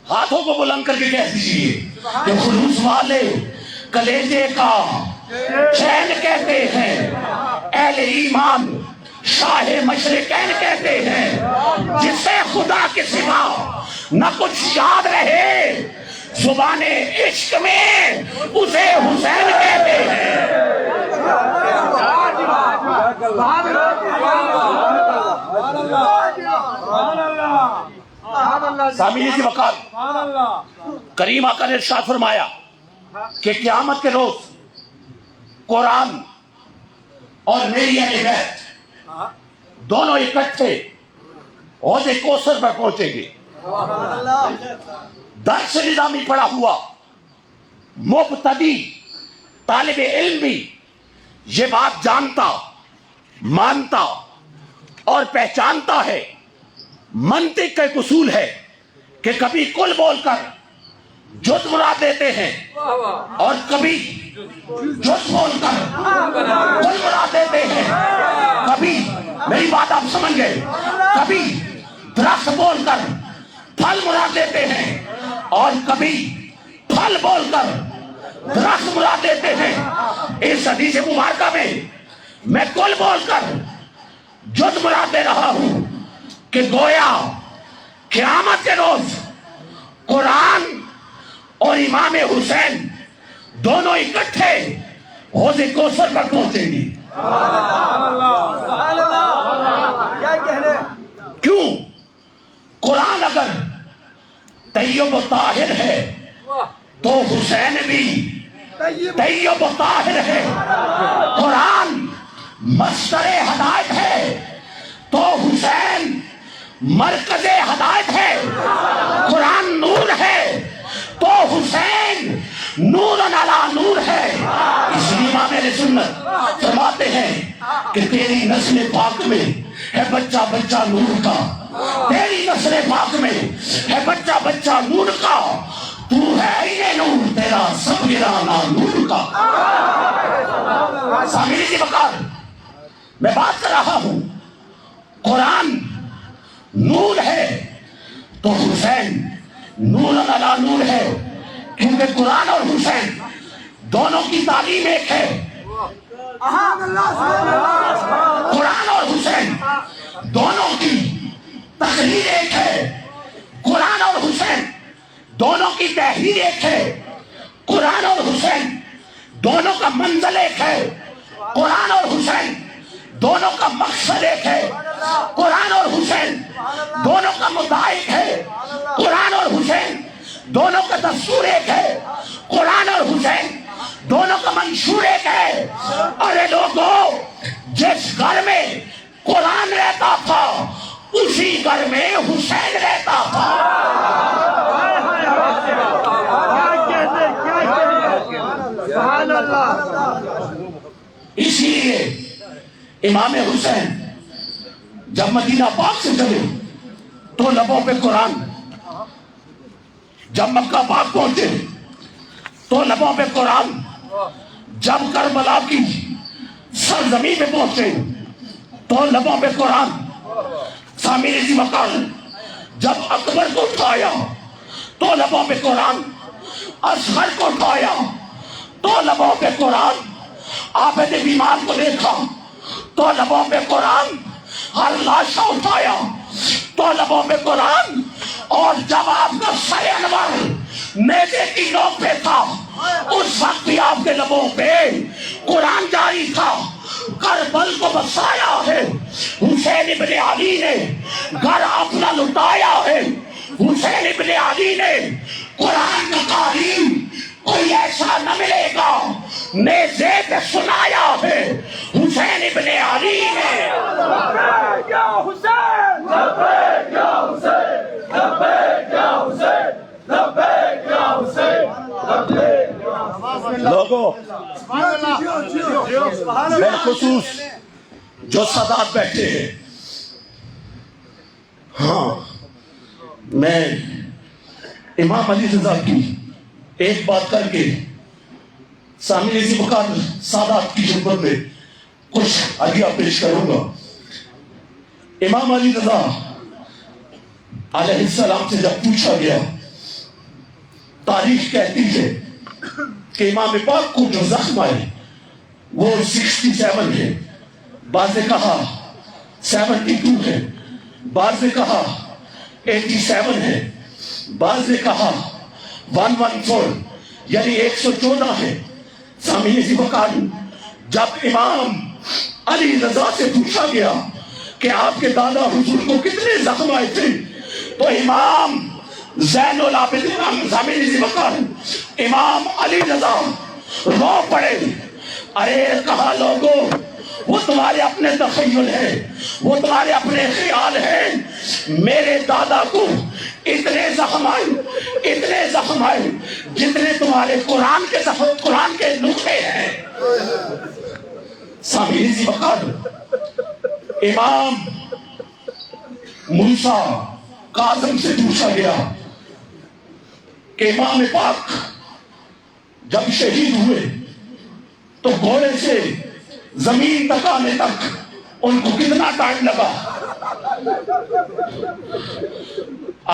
ہاتھوں کو بلند کر کے کہہ دیجیے کہ خلوص والے کلیجے کا چین کہتے ہیں. اہل ایمان شاہ مشرقین کہتے ہیں جسے خدا کے سوا نہ کچھ یاد رہے زبان عشق میں اسے حسین کہتے ہیں. سامعین کی وقار کریم آقا نے ارشاد فرمایا کہ قیامت کے روز قرآن اور میری اہل بیت دونوں اکٹھے حوض کوثر پر پہنچیں گے. درس نظامی پڑا ہوا مبتدی طالب علم بھی یہ بات جانتا، مانتا اور پہچانتا ہے. منطق کا ایک اصول ہے کہ کبھی کل بول کر جز مراد دیتے ہیں اور کبھی جز بول کر کل مراد دیتے ہیں. کبھی میری بات آپ سمجھ گئے، کبھی درخت بول کر پھل مراد دیتے ہیں اور کبھی پھل بول کر درخت مراد دیتے ہیں. اس حدیث مبارکہ میں کل بول کر جز مراد دے رہا ہوں کہ گویا قیامت کے روز قرآن اور امام حسین دونوں اکٹھے حوض کوثر پر پہنچیں گے. کیوں؟ قرآن اگر طیب و طاہر ہے تو حسین بھی طیب و طاہر ہے. قرآن مصدر ہدایت ہے تو حسین مرکز ہدایت ہے. قرآن نور ہے تو حسین نور علی نور ہے. اس لیے امام اہل سنت فرماتے ہیں کہ تیری نسل پاک میں ہے بچہ بچہ نور کا، تیری نسل پاک میں ہے بچہ بچہ نور کا. تو ہے یہ نور تیرا سب گرانا نور کا. سامعین کی وقار میں بات کر رہا ہوں قرآن نور ہے تو حسین نور علی نور ہے، کیونکہ قرآن اور حسین دونوں کی تعلیم ایک ہے. قرآن اور حسین دونوں کی تقریر ایک ہے. قرآن اور حسین دونوں کی تحریر ایک ہے. قرآن اور حسین دونوں کا منزل ایک ہے. قرآن اور حسین دونوں کا مقصد ایک ہے. قرآن اور حسین دونوں کا مدعا ایک ہے، قرآن اور حسین دونوں کا دستور ایک ہے، قرآن اور حسین دونوں کا منشور ایک ہے۔ ارے لوگوں، جس گھر میں قرآن رہتا تھا اسی گھر میں حسین رہتا تھا۔ سبحان اللہ۔ اسی لیے امام حسین جب مدینہ پاک سے چلے تو لبوں پہ قرآن، جب مکہ پاک پہنچے تو لبوں پہ قرآن، جب کربلا کی سرزمین پہ پہنچے تو لبوں پہ قرآن۔ سامع رضی مکان جب اکبر کو اٹھایا تو لبوں پہ قرآن، اصغر کو اٹھایا تو لبوں پہ قرآن، آپ نے بیمار کو دیکھا تو لبوں پہ قرآن، ہر لاشا اٹھایا تو لبوں پہ قرآن، اور جب آپ کا سر انور نیزے کی نوک پہ تھا اس وقت بھی آپ کے لبوں پہ قرآن جاری تھا۔ کربل کو بسایا ہے حسین ابن علی نے، گھر اپنا لٹایا ہے حسین ابن علی نے۔ قرآن کا تعلیم کوئی ایسا نہ ملے گا، نیزے پہ سنایا ہے حسین ابن علی نے۔ لوگوں، بالخصوص جو سادات بیٹھے ہیں، ہاں میں امام علی رضا کی ایک بات کر کے سامع رضی مکان سادات کی خدمت میں کچھ عطیہ پیش کروں گا۔ امام علی رضا علیہ السلام سے جب پوچھا گیا، تاریخ کہتی ہے کہ امام پاک کو جو زخم آئے وہ 67 ہے، بعض نے کہا 72 ہے، بعض نے کہا 87 ہے، بعض نے کہا 114 یعنی 114 ہے۔ سامعین ذی وقار، جب امام علی رضا سے پوچھا گیا کہ آپ کے دادا حضور کو کتنے زخم آئے تھے تو امام زین العابدین سامعین ذی وقار امام علی رضا رو پڑے۔ ارے کہا لوگوں، وہ تمہارے اپنے تخیل ہے، وہ تمہارے اپنے خیال ہے، میرے دادا کو اتنے زخم آئے جتنے تمہارے قرآن کے نقطے ہیں۔ سامعین ذی وقار، امام موسیٰ کاظم سے پوچھا گیا کہ امام پاک جب شہید ہوئے تو گھوڑے سے زمین تک آنے تک ان کو کتنا ٹائم لگا؟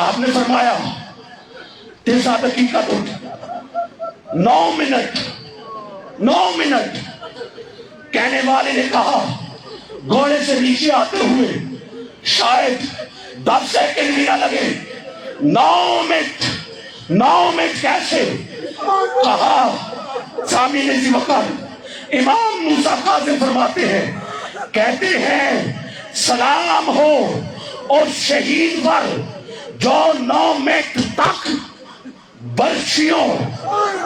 آپ نے فرمایا 9 دقیقہ 9 منٹ۔ کہنے والے نے کہا گھوڑے سے نیچے آتے ہوئے شاید 10 سیکنڈ بھی نہ لگے۔ 9 منٹ کیسے؟ کہا سامعین ذی وقار، امام موسیٰ کاظم فرماتے ہیں، کہتے ہیں سلام ہو اس شہید پر جو 9 منٹ تک برچھیوں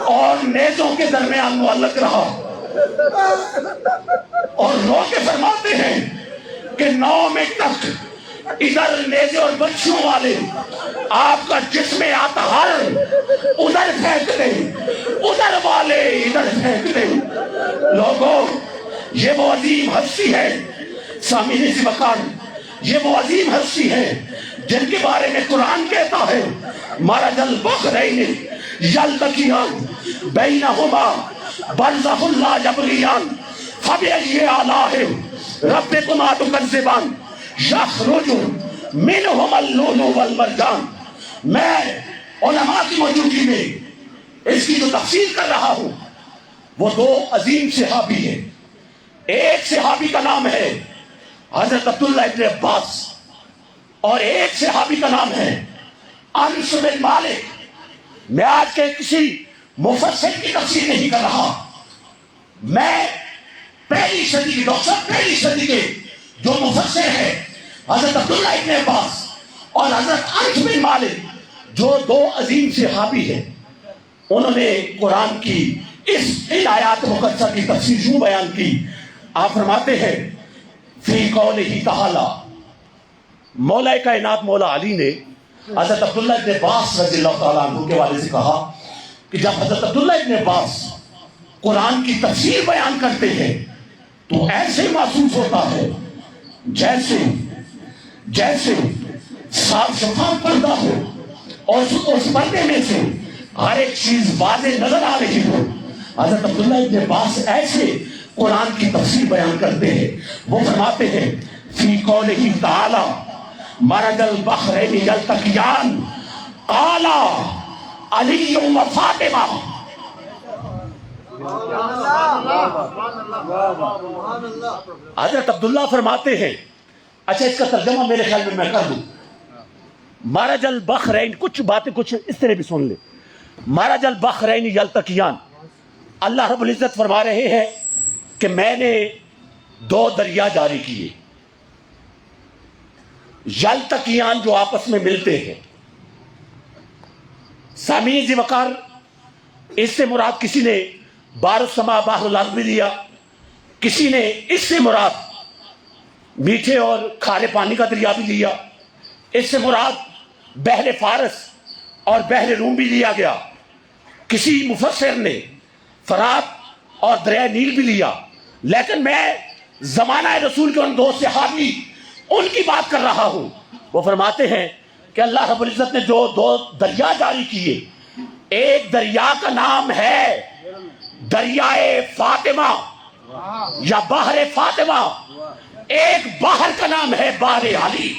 اور نیزوں کے درمیان معلق رہا، اور رو کے فرماتے ہیں کہ 9 منٹ تک ادھر نیزے اور برچھیوں والے آپ کا جسم اطہر ادھر پھینک دیں، ادھر والے ادھر پھینک دیں۔ لوگوں، یہ وہ عظیم ہستی ہے، سامعین ذی وقار، یہ وہ عظیم ہستی ہے جن کے بارے میں قرآن کہتا ہے مرج البحرین یلتقیان بینہما برزخ لا یبغیان فبأی آلاء ربکما تکذبان یخرج منہما اللؤلؤ والمرجان۔ میں علماء کی موجودگی میں اس کی جو تفسیر کر رہا ہوں، وہ 2 عظیم صحابی ہیں۔ ایک صحابی کا نام ہے حضرت عبداللہ ابن عباس، اور ایک صحابی کا نام ہے انس بن مالک۔ میں آج کے کسی مفسر کی تفسیر نہیں کر رہا، میں پہلی صدی کے جو مفسر ہے حضرت عبداللہ ابن عباس اور حضرت انس بن مالک جو دو عظیم صحابی ہیں، انہوں نے قرآن کی ان آیات مقدسہ کی تفسیر یوں بیان کی. آپ فرماتے ہیں فی قولہ تعالی، مولا کائنات مولا علی نے حضرت عبداللہ ابن عباس رضی اللہ تعالیٰ عنہ کے والے سے کہا کہ جب حضرت عبداللہ ابن عباس قرآن کی تفسیر بیان کرتے ہیں تو ایسے محسوس ہوتا ہے جیسے صاف شفاف پردہ ہو اور اس پردے میں سے ہر ایک چیز واضح نظر آ رہی ہو. حضرت عبداللہ ابن عباس ایسے قرآن کی تفسیر بیان کرتے ہیں. وہ فرماتے ہیں فی قولہ تعالی مرج البحرین یلتقیان قال علی و فاطمہ. حضرت عبداللہ فرماتے ہیں، اچھا اس کا ترجمہ میرے خیال میں کر دوں. مرج البحرین، کچھ باتیں کچھ اس طرح بھی سن لیں. مرج البحرین یلتقیان، اللہ رب العزت فرما رہے ہیں کہ میں نے دو دریا جاری کیے. یلتقیان جو آپس میں ملتے ہیں. سامعین ذی وقار، اس سے مراد کسی نے بحر السماء بحر الارض بھی لیا، کسی نے اس سے مراد میٹھے اور کھارے پانی کا دریا بھی لیا، اس سے مراد بحر فارس اور بحر روم بھی لیا گیا. کسی مفسر نے فرات اور دریائے نیل بھی لیا. لیکن میں زمانہ رسول کے ان دو صحابی ان کی بات کر رہا ہوں. وہ فرماتے ہیں کہ اللہ رب العزت نے جو دو دریا جاری کیے، ایک دریا کا نام ہے دریائے فاطمہ یا بحر فاطمہ، ایک بحر کا نام ہے بحر علی.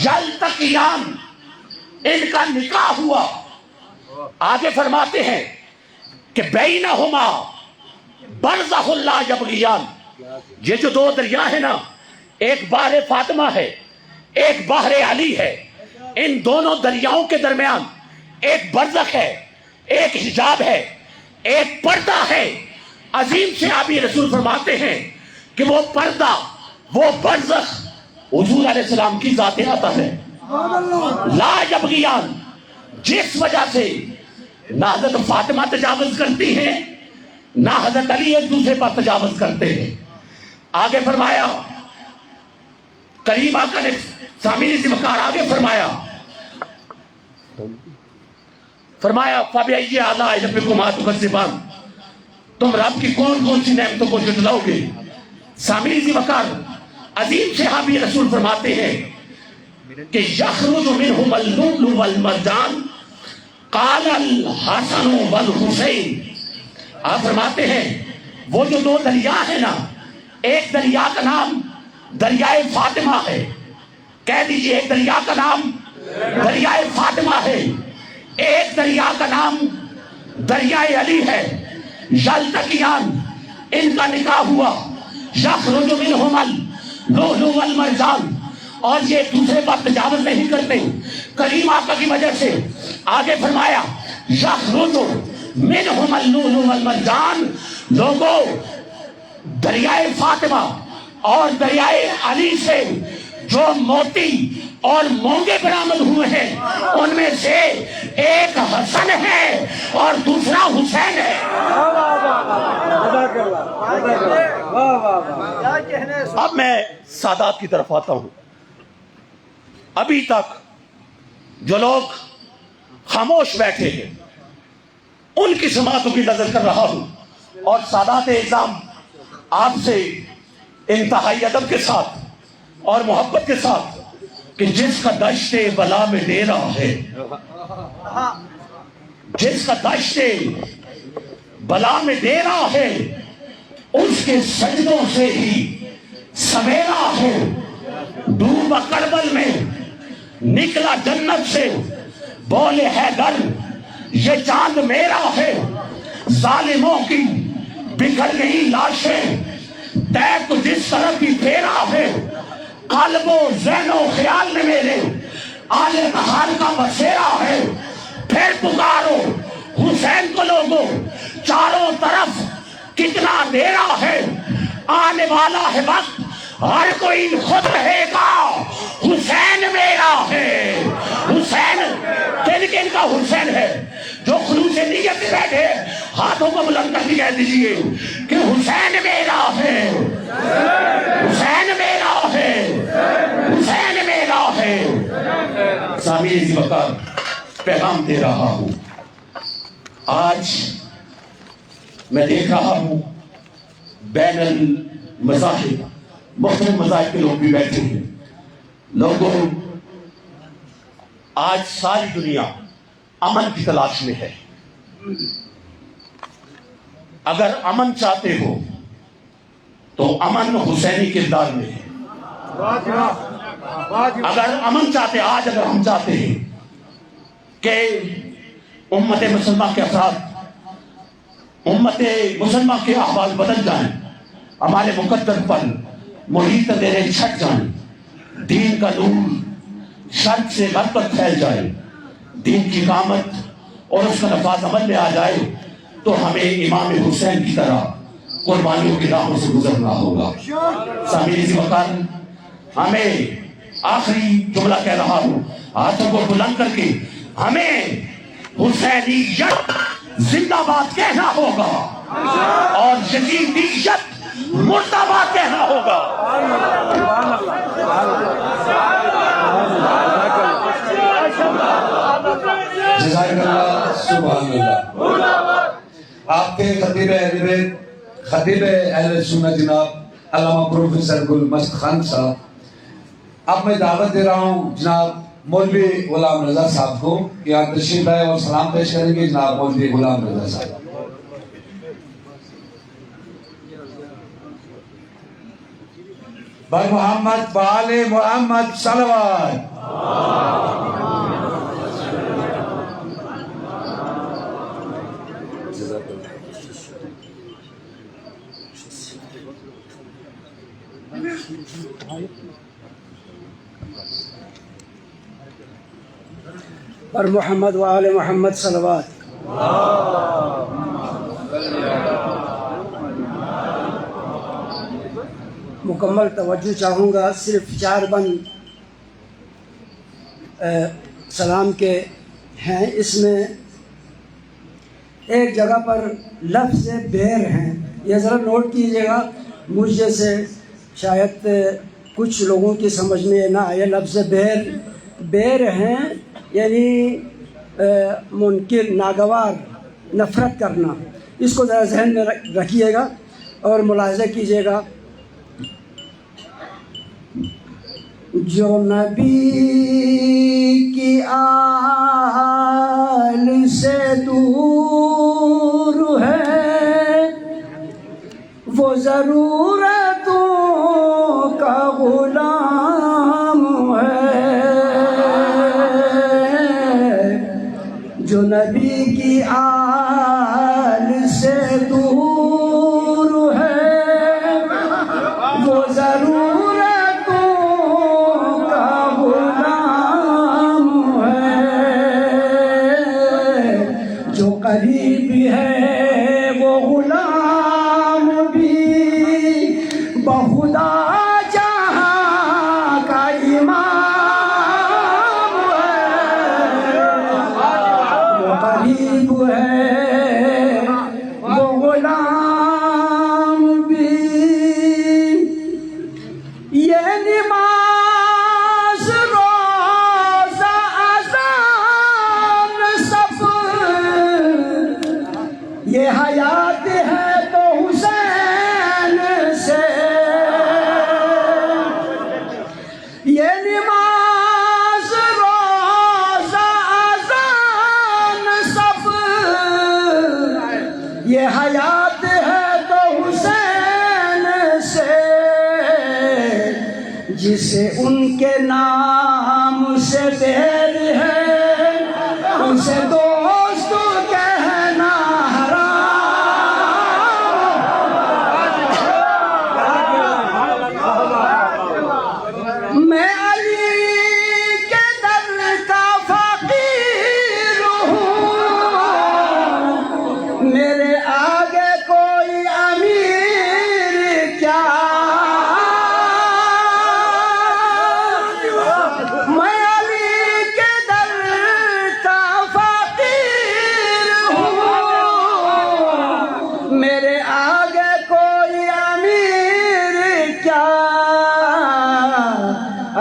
یلتقیان، ان کا نکاح ہوا. آگے فرماتے ہیں کہ بینہما برزخ لا یبغیان. یہ جو دو دریا ہے نا، ایک بحر فاطمہ ہے، ایک بحر علی ہے. ان دونوں دریاؤں کے درمیان ایک برزخ ہے، ایک حجاب ہے، ایک پردہ ہے. عظیم صحابی رسول فرماتے ہیں کہ وہ پردہ، وہ برزخ حضور علیہ السلام کی ذات عطا ہے. لا یبغیان، جس وجہ سے نہ حضرت فاطمہ تجاوز کرتی ہیں نہ حضرت علی ایک دوسرے پر تجاوز کرتے ہیں. آگے فرمایا کریم آقا نے سامعین ذی وقار آگے فرمایا فَبِأَيِّ آلَاءِ رَبِّكُمَا تُكَذِّبَانِ، تم رب کی کون کون سی نعمتوں کو جھٹلاؤ گے. سامعین ذی وقار، عظیم صحابی رسول فرماتے ہیں کہ یخرج منہم اللؤلؤ والمرجان قال الحسن والحسین. آپ فرماتے ہیں وہ جو دو دریا ہے نا، ایک دریا کا نام دریائے فاطمہ ہے. کہہ دیجئے ایک دریا کا نام دریائے فاطمہ ہے، ایک دریا کا نام دریائے علی ہے. یلتقیان، ان کا نکاح ہوا. یخرج منہم اللؤلؤ والمرجان، اور یہ ایک دوسرے پر تجاوز نہیں کرتے کریم آقا کی وجہ سے. آگے فرمایا یخرج منہم اللؤلؤ والمرجان، لوگوں دریائے فاطمہ اور دریائے علی سے جو موتی اور مونگے برآمد ہوئے ہیں ان میں سے ایک حسن ہے اور دوسرا حسین ہے. اب میں سادات کی طرف آتا ہوں. ابھی تک جو لوگ خاموش بیٹھے ہیں ان کی سماعتوں کی نظر کر رہا ہوں، اور سادات اعظام آپ سے انتہائی ادب کے ساتھ اور محبت کے ساتھ کہ جس کا دشت بلا میں ڈیرا ہے، جس کا دشت بلا میں ڈیرا ہے، اس کے سجدوں سے ہی سویرا ہے. ڈوبا کربل میں نکلا جنت سے، بولے حیدر یہ چاند میرا ہے. ظالموں کی بکھر گئی لاشیں، دیکھ کو جس طرف بھی پھیرا ہے. قلب و ذہن و خیال میں میرے آل بہار کا بسیرا ہے. پھر پکارو حسین کو لوگوں، چاروں طرف کتنا اندھیرا ہے. آنے والا ہے وقت ہر کوئی خود رہے گا حسین میرا ہے. حسین دل کے ان کا حسین ہے. جو خلوص نیت سے بیٹھے ہاتھوں کو بلند کر کے کہہ دیجیے کہ حسین میرا ہے. حسین میرا ہے. حسین میرا ہے. سامعین ذی وقار پیغام دے رہا ہوں. آج میں دیکھ رہا ہوں بین المذاہب مختلف مذاہب کے لوگ بھی بیٹھے ہیں. لوگوں آج ساری دنیا امن کی تلاش میں ہے. اگر امن چاہتے ہو تو امن حسینی کردار میں ہے. اگر امن چاہتے آج اگر ہم چاہتے ہیں کہ امت مسلمہ کے افراد امت مسلمہ کے احوال بدل جائیں, ہمارے مقدر پر محیط اندھیرے چھٹ جائیں, دین کا نور شرق سے غرب تک پھیل جائے, دین کی اقامت اور اس کا نفاذ عمل میں آ جائے, تو ہمیں امام حسین کی طرح قربانیوں کی راہوں سے گزرنا ہوگا. سامعین ذی وقار ہمیں آخری جملہ کہہ رہا ہوں, ہاتھوں کو بلند کر کے ہمیں حسینیت زندہ باد کہنا ہوگا اور یزیدیت مردہ باد کہنا ہوگا. جزاک اللہ, سبحان اللہ. آپ کے خطیب اہل سنت جناب علامہ پروفیسر گل مست خان صاحب, اب میں دعوت دے رہا ہوں جناب مولوی غلام رضا صاحب کو کہ یہاں تشریف لائے اور سلام پیش کریں گے. جناب مولوی غلام رضا صاحب. بر محمد بآل محمد صلوات. پر محمد و آل محمد صلوات. مکمل توجہ چاہوں گا. صرف 4 بند سلام کے ہیں. اس میں ایک جگہ پر لفظ بیر ہیں, یہ ذرا نوٹ کیجیے گا. مجھ جیسے شاید کچھ لوگوں کی سمجھ میں نہ آئے. لفظ بیر ہیں یعنی منکر, ناگوار, نفرت کرنا. اس کو ذرا ذہن میں رکھیے گا اور ملاحظہ کیجیے گا. جو نبی کی آل سے دور ہے وہ ضرورتوں کا غلام ہے. جو نبی کی آل سے دور ہے وہ ضرورتوں کا غلام ہے. جو قریب ہے وہ غلام بھی بخدا جہاں کا امام ہے. وہ قریب ہے وہ غلام بھی. یہ نماز روزہ اذان سب یہ حیات ہے تو حسین سے. یہ نماز روزہ اذان سب یہ حیات ہے تو حسین سے. جسے ان کے نام سے دیر ہے اسے دوست کہنا حرام. میں علی کے در کا فقیر ہوں, میرے آگے کوئی امیر کیا.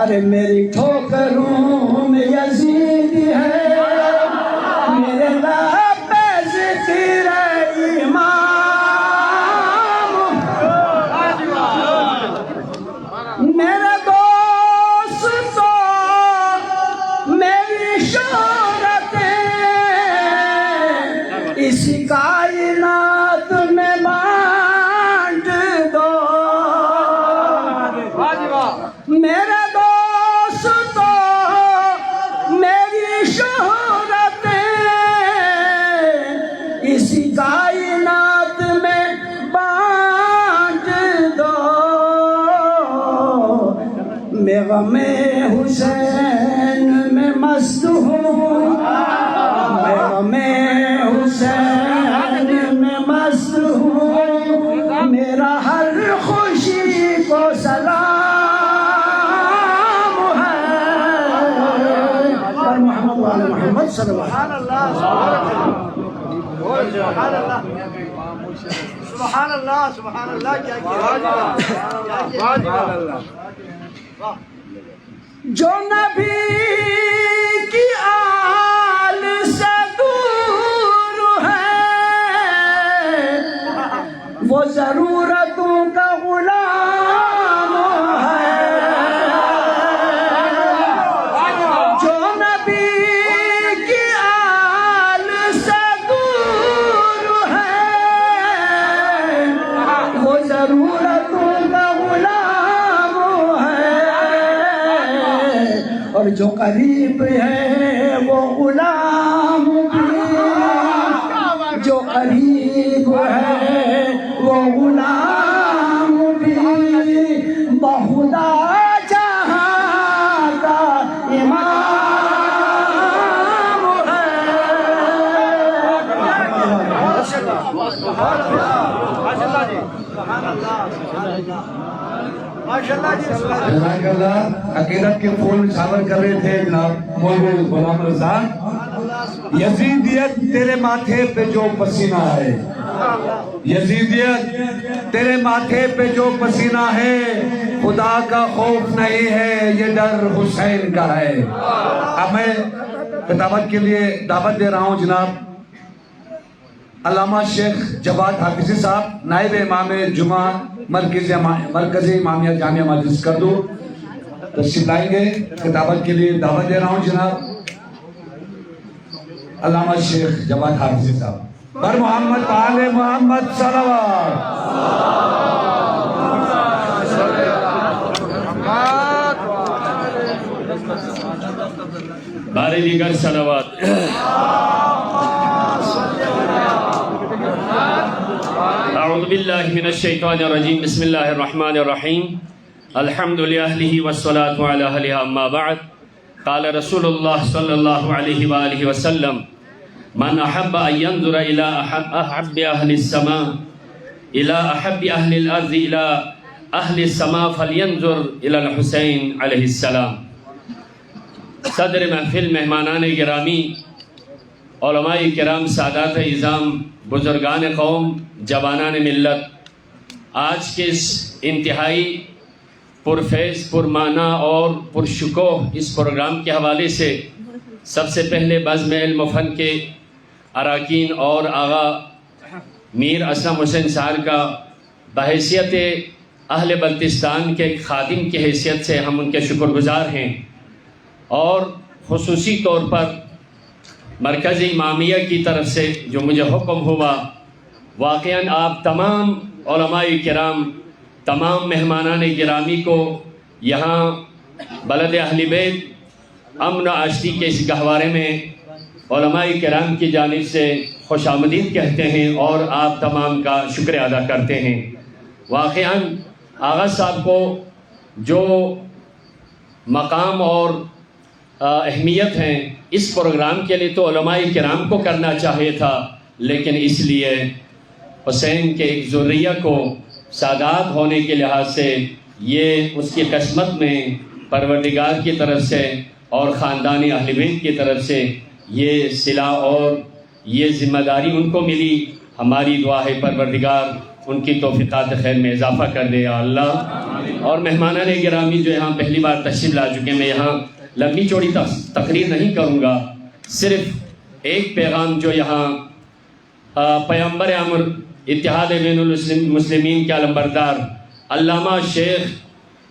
ارے میری ٹھوکروں میں یزید ہے، میرے لبیز تیر امام، میرے دوست تو میری شہرتیں اسی کائنات میں بانٹ دو، میرے دوست تو میری شہرتیں اسی کائنات میں بانٹ دو، میں غم حسین میں مست ہوں، میں غم حسین میں مست ہوں، میرا ہر خوشی کو سلام ہے پر محمد وعلی محمد صلی اللہ علیہ سبحان اللہ سبحان اللہ کیا جو نبی کی آل سے دور ہے وہ ضرورتوں کا غلام ہے، جو نبی کی آل سے دور ہے وہ ضرورتوں کا غلام ہے، اور جو قریب ہے وہ غلام بھی، جو قریب ہے وہ غلام بھی، بخدا جہاں کا امام ہے۔ جزاک اللہ۔ عقیدت کے پھول نچھاور کر رہے تھے جناب مولوی غلام رضا۔ یزیدیت تیرے ماتھے پہ جو پسینہ ہے، یزیدیت تیرے ماتھے پہ جو پسینہ ہے، خدا کا خوف نہیں ہے یہ ڈر حسین کا ہے۔ اب میں خطابت کے لیے دعوت دے رہا ہوں جناب علامہ شیخ جواد حافظی صاحب، نائب امام جمعہ مرکزی امامیہ جامعہ مسجد کردو، تشریف لائیں گے۔ خطابت کے لیے دعوت دے رہا ہوں جناب علامہ شیخ جواد حافظی صاحب۔ بر محمد آل محمد صلوات۔ بارے دیگر صلوات۔ اعوذ باللہ من الشیطان الرجیم، بسم اللہ الرحمن الرحیم، الحمد للہ والصلاة علی اہلہ، اما بعد، قال رسول اللہ صلی اللہ علیہ وآلہ وسلم، من احب ان ينظر الى احب اہل السماء الى احب اہل الارض الى اہل السماء فلینظر الى الحسین علیہ السلام۔ صدر محفل، مہمانان گرامی، علماء کرام، سادات اعظام، بزرگان قوم، جوانان ملت، آج کے اس انتہائی پرفیض، پرمعنی اور پرشکوہ اس پروگرام کے حوالے سے سب سے پہلے بزم علم و فن کے اراکین اور آغا میر اسلم حسین صاحب کا بحیثیت اہل بلتستان کے خادم کی حیثیت سے ہم ان کے شکر گزار ہیں، اور خصوصی طور پر مرکزی امامیہ کی طرف سے جو مجھے حکم ہوا، واقعاً آپ تمام علماء کرام، تمام مہمانان گرامی کو یہاں بلد اہل بیت امن و آشتی کے اس گہوارے میں علماء کرام کی جانب سے خوش آمدید کہتے ہیں اور آپ تمام کا شکر ادا کرتے ہیں۔ واقعاً آغا صاحب کو جو مقام اور اہمیت ہیں اس پروگرام کے لیے تو علماء کرام کو کرنا چاہیے تھا، لیکن اس لیے حسین کے ایک ذریہ کو سادات ہونے کے لحاظ سے یہ اس کی قسمت میں پروردگار کی طرف سے اور خاندانی اہل بیت کی طرف سے یہ صلہ اور یہ ذمہ داری ان کو ملی۔ ہماری دعا ہے پروردگار ان کی توفیقات خیر میں اضافہ کر دے یا اللہ۔ اور مہمانان گرامی جو یہاں پہلی بار تشریف لا چکے، میں یہاں لمبی چوڑی تقریر نہیں کروں گا، صرف ایک پیغام جو یہاں پیغمبر امر اتحاد بین المسلمین کے علمبردار علامہ شیخ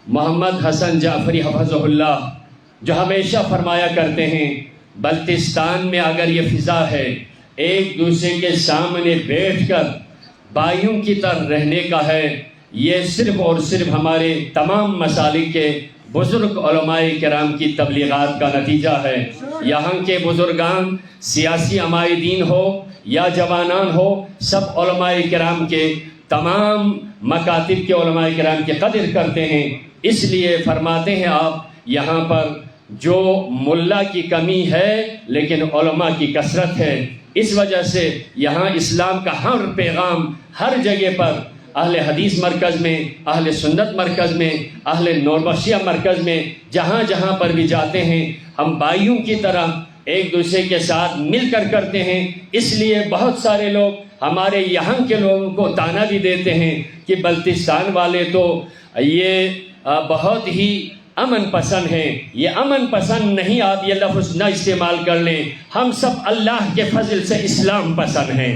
محمد حسن جعفری حفظہ اللہ جو ہمیشہ فرمایا کرتے ہیں، بلتستان میں اگر یہ فضا ہے ایک دوسرے کے سامنے بیٹھ کر بھائیوں کی طرح رہنے کا ہے، یہ صرف اور صرف ہمارے تمام مسالک کے بزرگ علماء کرام کی تبلیغات کا نتیجہ ہے۔ یہاں کے بزرگان سیاسی عمائدین ہو یا جوانان ہو، سب علماء کرام کے تمام مکاتب کے علماء کرام کی قدر کرتے ہیں، اس لیے فرماتے ہیں آپ یہاں پر جو ملا کی کمی ہے لیکن علماء کی کثرت ہے، اس وجہ سے یہاں اسلام کا ہر پیغام ہر جگہ پر اہل حدیث مرکز میں، اہل سنت مرکز میں، اہل نوربخشیہ مرکز میں، جہاں جہاں پر بھی جاتے ہیں ہم بھائیوں کی طرح ایک دوسرے کے ساتھ مل کر کرتے ہیں۔ اس لیے بہت سارے لوگ ہمارے یہاں کے لوگوں کو تانا بھی دیتے ہیں کہ بلتستان والے تو یہ بہت ہی امن پسند ہیں۔ یہ امن پسند نہیں، آپ یہ لفظ نہ استعمال کر لیں، ہم سب اللہ کے فضل سے اسلام پسند ہیں،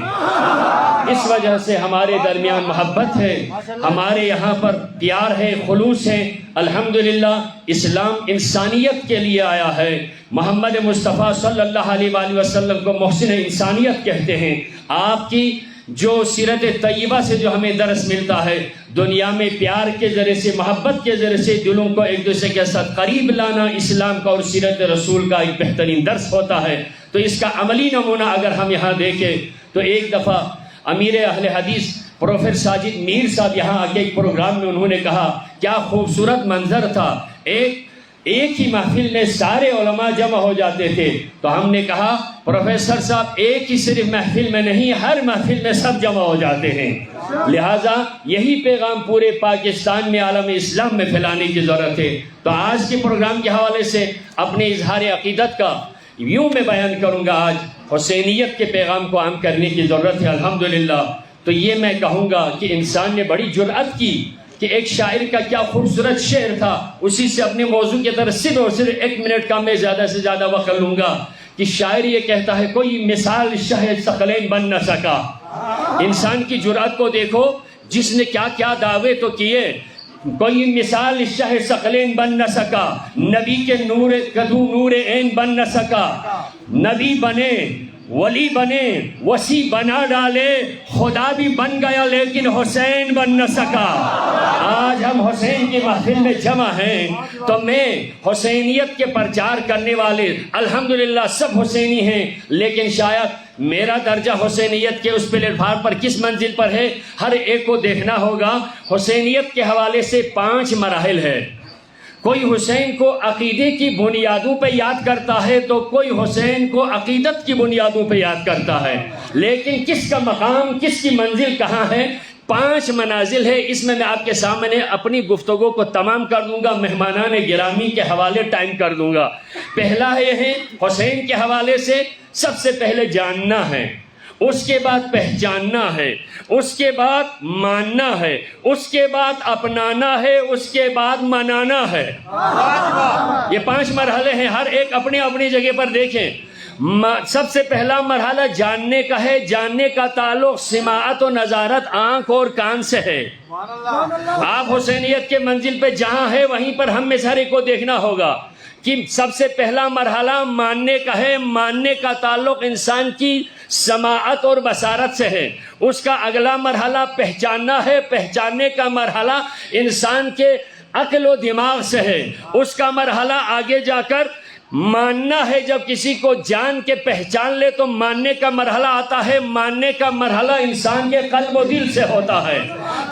اس وجہ سے ہمارے درمیان محبت ہے، ہمارے یہاں پر پیار ہے، خلوص ہے۔ الحمدللہ اسلام انسانیت کے لیے آیا ہے۔ محمد مصطفیٰ صلی اللہ علیہ وآلہ وسلم کو محسن انسانیت کہتے ہیں۔ آپ کی جو سیرت طیبہ سے جو ہمیں درس ملتا ہے، دنیا میں پیار کے ذریعے سے، محبت کے ذریعے سے دلوں کو ایک دوسرے کے ساتھ قریب لانا اسلام کا اور سیرت رسول کا ایک بہترین درس ہوتا ہے۔ تو اس کا عملی نمونہ اگر ہم یہاں دیکھیں تو ایک دفعہ امیر اہل حدیث پروفیسر ساجد میر صاحب یہاں آ کے ایک پروگرام میں انہوں نے کہا کیا خوبصورت منظر تھا، ایک ہی محفل میں سارے علماء جمع ہو جاتے تھے، تو ہم نے کہا پروفیسر صاحب ایک ہی صرف محفل میں نہیں، ہر محفل میں سب جمع ہو جاتے ہیں، لہٰذا یہی پیغام پورے پاکستان میں عالم اسلام میں پھیلانے کی ضرورت ہے۔ تو آج کے پروگرام کے حوالے سے اپنے اظہار عقیدت کا یوں میں بیان کروں گا، آج حسینیت کے پیغام کو عام کرنے کی ضرورت ہے الحمدللہ۔ تو یہ میں کہوں گا کہ انسان نے بڑی جرأت کی کہ ایک شاعر کا کیا خوبصورت شعر تھا، اسی سے اپنے موضوع کی طرف صرف اور صرف 1 منٹ کا میں زیادہ سے زیادہ وقت لوں گا کہ شاعر یہ کہتا ہے کوئی مثال شاہ ثقلین بن نہ سکا۔ انسان کی جرأت کو دیکھو، جس نے کیا کیا دعوے تو کیے، کوئی مثال شاہ ثقلین بن نہ سکا، نبی کے نور کدو نور عین بن نہ سکا، نبی بنے ولی بنے وسیع بنا ڈالے، خدا بھی بن گیا لیکن حسین بن نہ سکا۔ آج ہم حسین کی محفل میں جمع ہیں تو میں حسینیت کے پرچار کرنے والے الحمدللہ سب حسینی ہیں، لیکن شاید میرا درجہ حسینیت کے اس پلیٹ فارم پر کس منزل پر ہے، ہر ایک کو دیکھنا ہوگا۔ حسینیت کے حوالے سے 5 مراحل ہے۔ کوئی حسین کو عقیدے کی بنیادوں پہ یاد کرتا ہے تو کوئی حسین کو عقیدت کی بنیادوں پہ یاد کرتا ہے، لیکن کس کا مقام، کس کی منزل کہاں ہے؟ 5 منازل ہے۔ اس میں آپ کے سامنے اپنی گفتگو کو تمام کر دوں گا، مہمانان گرامی کے حوالے ٹائم کر دوں گا۔ پہلا یہ ہے حسین کے حوالے سے سب سے پہلے جاننا ہے، اس کے بعد پہچاننا ہے، اس کے بعد ماننا ہے، اس کے بعد اپنانا ہے، اس کے بعد منانا ہے۔ یہ 5 مرحلے ہیں، ہر ایک اپنی اپنی جگہ پر دیکھیں۔ سب سے پہلا مرحلہ جاننے کا ہے۔ جاننے کا تعلق سماعت و نظارت، آنکھ اور کان سے ہے۔ آپ حسینیت کے منزل پہ جہاں ہے وہیں پر ہم میں سے ہر ایک کو دیکھنا ہوگا کہ سب سے پہلا مرحلہ ماننے کا ہے۔ ماننے کا تعلق انسان کی سماعت اور بصارت سے ہے۔ اس کا اگلا مرحلہ پہچاننا ہے۔ پہچاننے کا مرحلہ انسان کے عقل و دماغ سے ہے۔ اس کا مرحلہ آگے جا کر ماننا ہے۔ جب کسی کو جان کے پہچان لے تو ماننے کا مرحلہ آتا ہے۔ ماننے کا مرحلہ انسان کے قلب و دل سے ہوتا ہے۔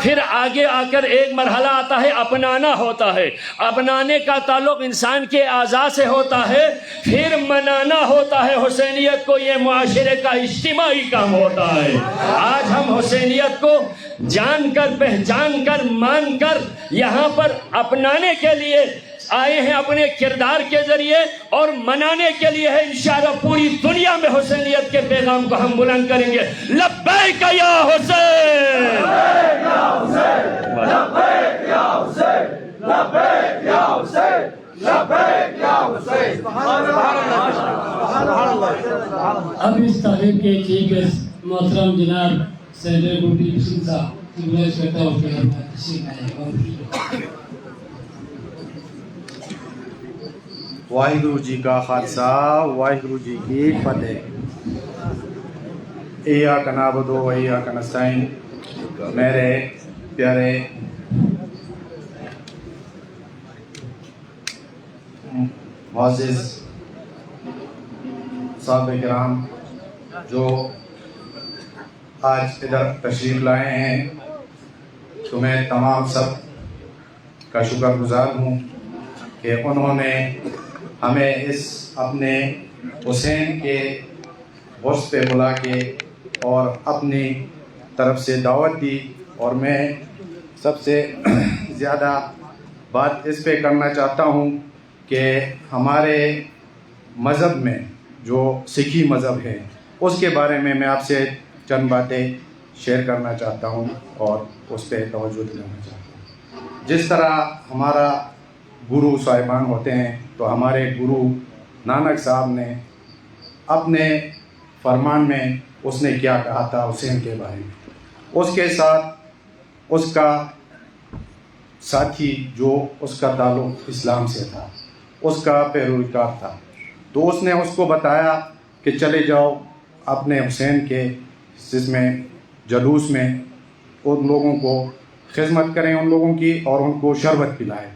پھر آگے آ کر ایک مرحلہ آتا ہے اپنانا ہوتا ہے۔ اپنانے کا تعلق انسان کے اعضاء سے ہوتا ہے۔ پھر منانا ہوتا ہے۔ حسینیت کو یہ معاشرے کا اجتماعی کام ہوتا ہے۔ آج ہم حسینیت کو جان کر، پہچان کر، مان کر یہاں پر اپنانے کے لیے آئے ہیں اپنے کردار کے ذریعے اور منانے کے لیے ہے. انشاءاللہ پوری دنیا میں حسینیت کے پیغام کو ہم بلند کریں گے. لبیک یا حسین، لبیک یا حسین، لبیک یا حسین، لبیک یا حسین. اب اس تقریب کے چیف گیسٹ محترم جناب سینیٹر گلدیپ سنگھ صاحب کی گزارش کرتا ہوں کہ ہمارے تشریف لائیں. واحگرو جی کا خالصہ، واحگرو جی کی فتح. ایاک نعبد و ایاک نستعین. میرے پیارے معزز صاحب کرام جو آج ادھر تشریف لائے ہیں، تو میں تمام سب کا شکر گزار ہوں کہ انہوں نے ہمیں اس اپنے حسین کے غرض پہ بلا کے اور اپنی طرف سے دعوت دی. اور میں سب سے زیادہ بات اس پہ کرنا چاہتا ہوں کہ ہمارے مذہب میں جو سکھی مذہب ہے اس کے بارے میں آپ سے چند باتیں شیئر کرنا چاہتا ہوں اور اس پہ توجہ دلانا چاہتا ہوں. جس طرح ہمارا گرو صاحبان ہوتے ہیں، تو ہمارے گرو نانک صاحب نے اپنے فرمان میں اس نے کیا کہا تھا حسین کے بارے میں. اس کے ساتھ اس کا ساتھی جو اس کا تعلق اسلام سے تھا، اس کا پیروکار تھا، تو اس نے اس کو بتایا کہ چلے جاؤ اپنے حسین کے جس میں جلوس میں ان لوگوں کو خدمت کریں ان لوگوں کی اور ان کو شربت پلائیں.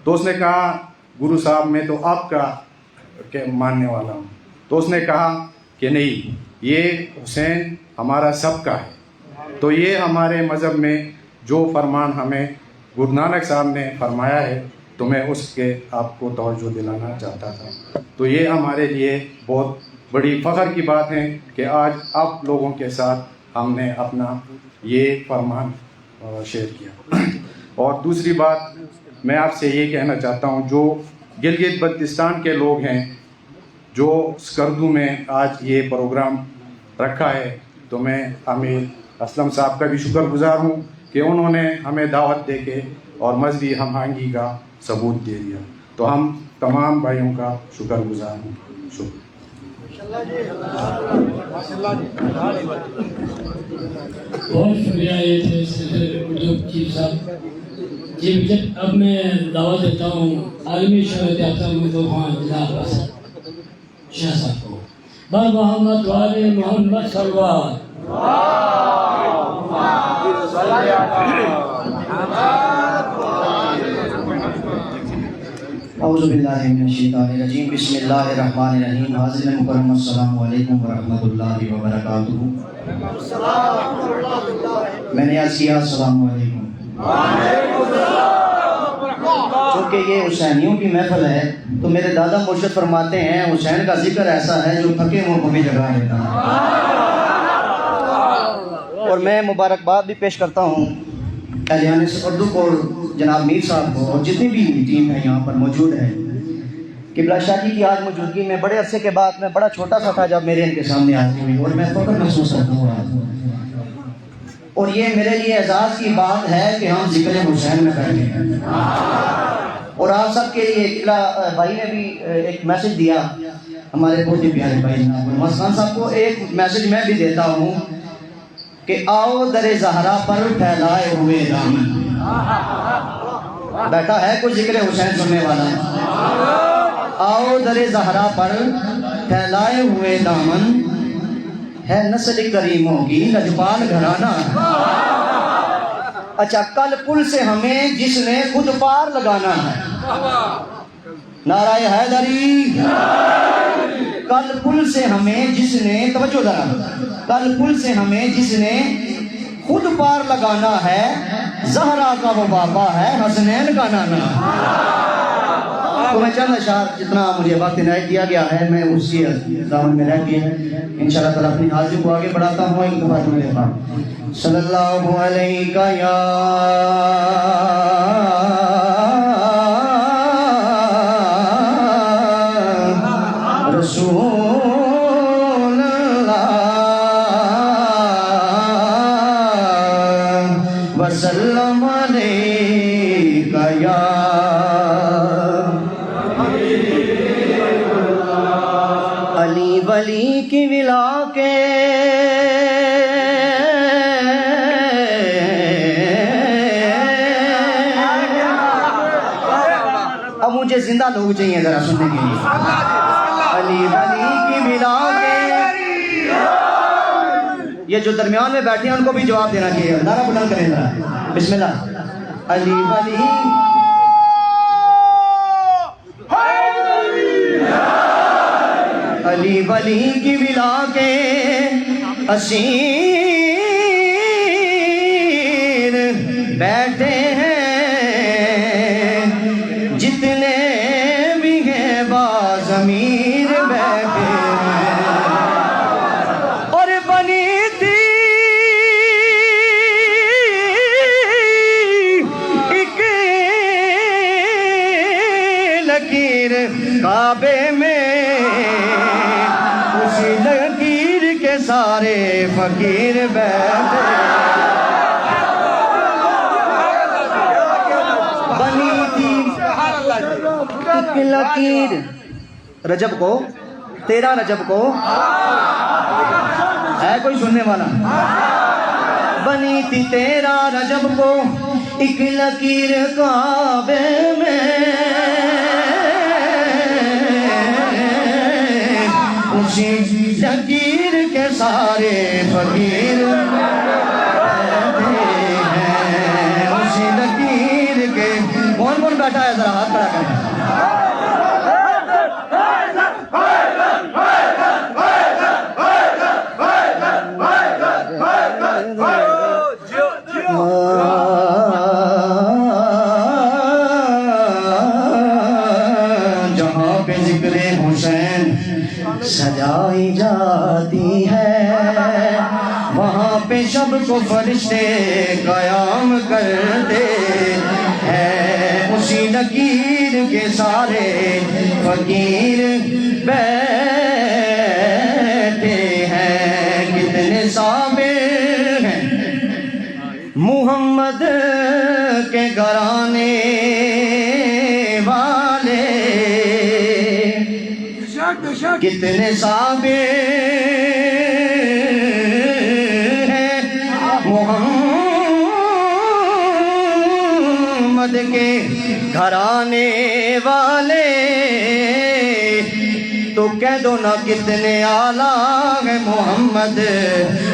تو اس نے کہا گرو صاحب میں تو آپ کا ماننے والا ہوں. تو اس نے کہا کہ نہیں، یہ حسین ہمارا سب کا ہے. تو یہ ہمارے مذہب میں جو فرمان ہمیں گرو نانک صاحب نے فرمایا ہے، تو میں اس کے آپ کو توجہ دلانا چاہتا تھا. تو یہ ہمارے لیے بہت بڑی فخر کی بات ہے کہ آج آپ لوگوں کے ساتھ ہم نے اپنا یہ فرمان شیئر کیا. اور دوسری بات میں آپ سے یہ کہنا چاہتا ہوں، جو گلگت بلتستان کے لوگ ہیں جو اسکردو میں آج یہ پروگرام رکھا ہے، تو میں امیر اسلم صاحب کا بھی شکر گزار ہوں کہ انہوں نے ہمیں دعوت دے کے اور مذہبی ہم آہنگی کا ثبوت دے دیا. تو ہم تمام بھائیوں کا شکر گزار ہوں. شکریہ. بہت شکریہ. یہ تھے سینیٹر چیف صاحب. جب اب میں دعوت دیتا ہوں عالمی شہرت اختر طوفان جناب شاہ صاحب کو. بر محمد والے محمد صلی اللہ اعوذ باللہ من الشیطان الرجیم. بسم اللہ الرحمن الرحیم. حاضرین مکرم السلام علیکم ورحمۃ اللہ وبرکاتہ. میں نے عرض کیا السلام علیکم. چونکہ یہ حسینیوں کی محفل ہے تو میرے دادا مرشد فرماتے ہیں حسین کا ذکر ایسا ہے جو تھکے ہوں کو بھی جگا دیتا ہے. اور میں مبارکباد بھی پیش کرتا ہوں اہلیان اردو کو، جناب میر صاحب کو اور جتنی بھی ٹیم ہے یہاں پر موجود ہے. قبلہ شاہ جی کی آج موجودگی میں بڑے عرصے کے بعد میں بڑا چھوٹا سا تھا جب میرے ان کے سامنے حاضری ہوئی اور میں فخر محسوس کرتا ہوں. اور یہ میرے لیے اعزاز کی بات ہے کہ ہم ذکر حسین میں بیٹھے ہیں. اور آپ سب کے لیے قبلہ بھائی نے بھی ایک میسج دیا، ہمارے بہت ہی پیارے بھائی جناب مسلمان صاحب کو ایک میسج میں بھی دیتا ہوں کہ آؤ در زہرا پر پھیلائے ہوئے دامن. بیٹھا ہے کوئی ذکر حسین سننے والا؟ آؤ در زہرا پر پھیلائے ہوئے دامن، ہے نسل کریموں کی لجپال گھرانہ. اچھا، کل پل سے ہمیں جس نے خود پار لگانا ہے، نعرہ حیدری. کل پل سے ہمیں جس نے، توجہ ذرا، کل پل سے ہمیں جس نے خود پار لگانا ہے، زہرا کا وہ بابا ہے، حسنین کا نانا. تو میں چند اشعار جتنا مجھے وقت عنایت دیا گیا ہے میں اسی دامن میں رہ کے انشاءاللہ تعالیٰ اپنی حاضری کو آگے بڑھاتا ہوں. ایک دفعہ میرے پاس صلی اللہ علیہ یا مجھے زندہ لوگ چاہیے ذرا سننے کے لیے. علی ولی کی بلا کے. یہ جو درمیان میں بیٹھے ہیں ان کو بھی جواب دینا چاہیے. نعرہ بلند کریں ذرا. بسم اللہ. علی ولی علی ولی کی بلا کے اسیر بیٹھے ہیں جتنے بھی ہیں باضمیر بیٹھے ہیں اور بنی تھی ایک لکیر کعبے میں اسی لکیر کے سارے فقیر بیٹھے بنی تھی ایک لکیر رجب کو 13 رجب کو ہے کوئی سننے والا بنی تھی 13 رجب کو ایک لکیر کعبے میں اسی لکیر کے سارے فقیر بیٹھے ہیں اسی لکیر کے کون کون بیٹھا ہے ذرا ہاتھ کھڑا کریں جہاں پہ ذکر حسین سجائی جاتی ہے وہاں پہ شب کو فرشتے قیام کرتے ہیں اسی لکیر کے سارے فقیر بیٹھے ہیں کتنے صابر ہیں محمد کے گھرانے والے کتنے صابر ہیں محمد کے گھرانے والے تو کہہ دو نا کتنے اعلیٰ ہیں محمد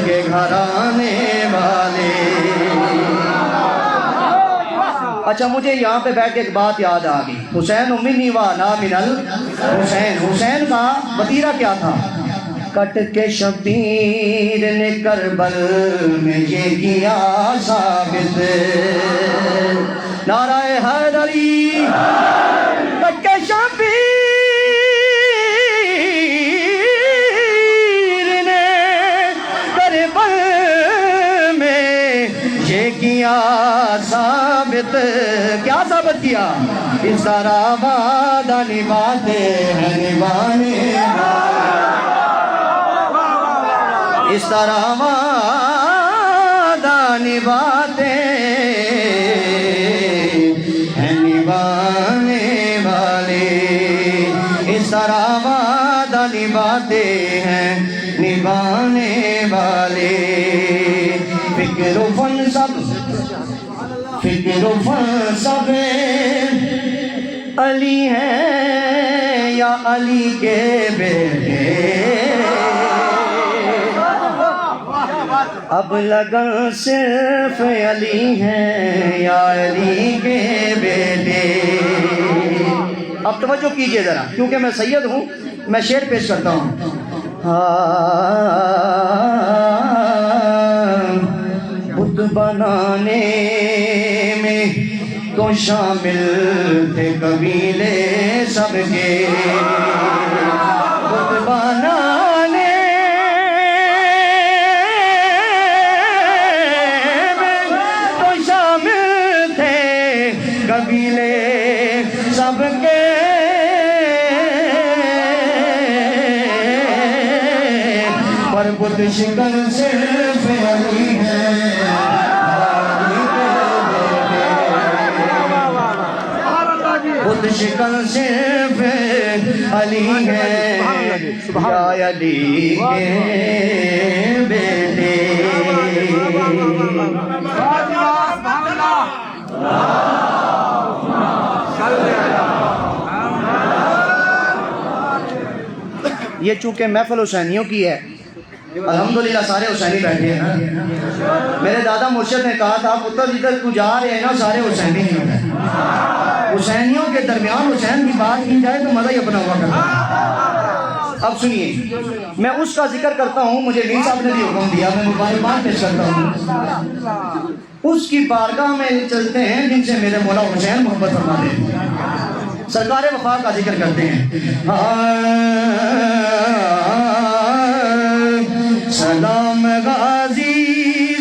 کے گھرانے والے. اچھا مجھے یہاں پہ بیٹھ کے ایک بات یاد آ گئی. حسین منی وانا من الحسین. حسین کا وطیرہ کیا تھا؟ کٹ کے شبیر نے کربل میں یہ کیا ثابت نعرہ حیدری. کٹ کے شبیر نے کربل میں یہ کیا ثابت. کیا ثابت کیا؟ اس طرح وعدہ نبھاتے ہیں نبھانے اس طرح وعدہ نبھاتے ہیں نبھانے والے اس طرح وعدہ نبھاتے ہیں نبھانے والے. فکر و فن سب علی ہیں یا علی کے بیٹے اب لگن صرف علی ہیں یا علی کے بیٹے. اب توجہ کیجئے ذرا کیونکہ میں سید ہوں میں شعر پیش کرتا ہوں. بت بنانے میں تو شامل تھے قبیلے سب کے بت بنانے میں تو شامل تھے قبیلے سب کے پر بت شکن صرف علی ہے بت شکن صرف علی ہے یا علی کے بیٹے. سبحان اللہ یہ چونکہ محفل حسینیوں کی ہے، الحمدللہ سارے حسینی بیٹھے ہیں نا۔ میرے دادا مرشد نے کہا تھا پتر جدھر تو جا رہے ہیں نا سارے حسینی ہیں، حسینیوں کے درمیان حسین کی بات کی جائے تو مزہ ہی اپنا ہوا کرتا ہے۔ اب سنیے، میں اس کا ذکر کرتا ہوں، مجھے میر صاحب نے بھی حکم دیا، میں مبارکباد پیش کرتا ہوں۔ اس کی بارگاہ میں چلتے ہیں جن سے میرے مولا حسین محبت فرماتے ہیں، سرکار وفا کا ذکر کرتے ہیں۔ سلام غازی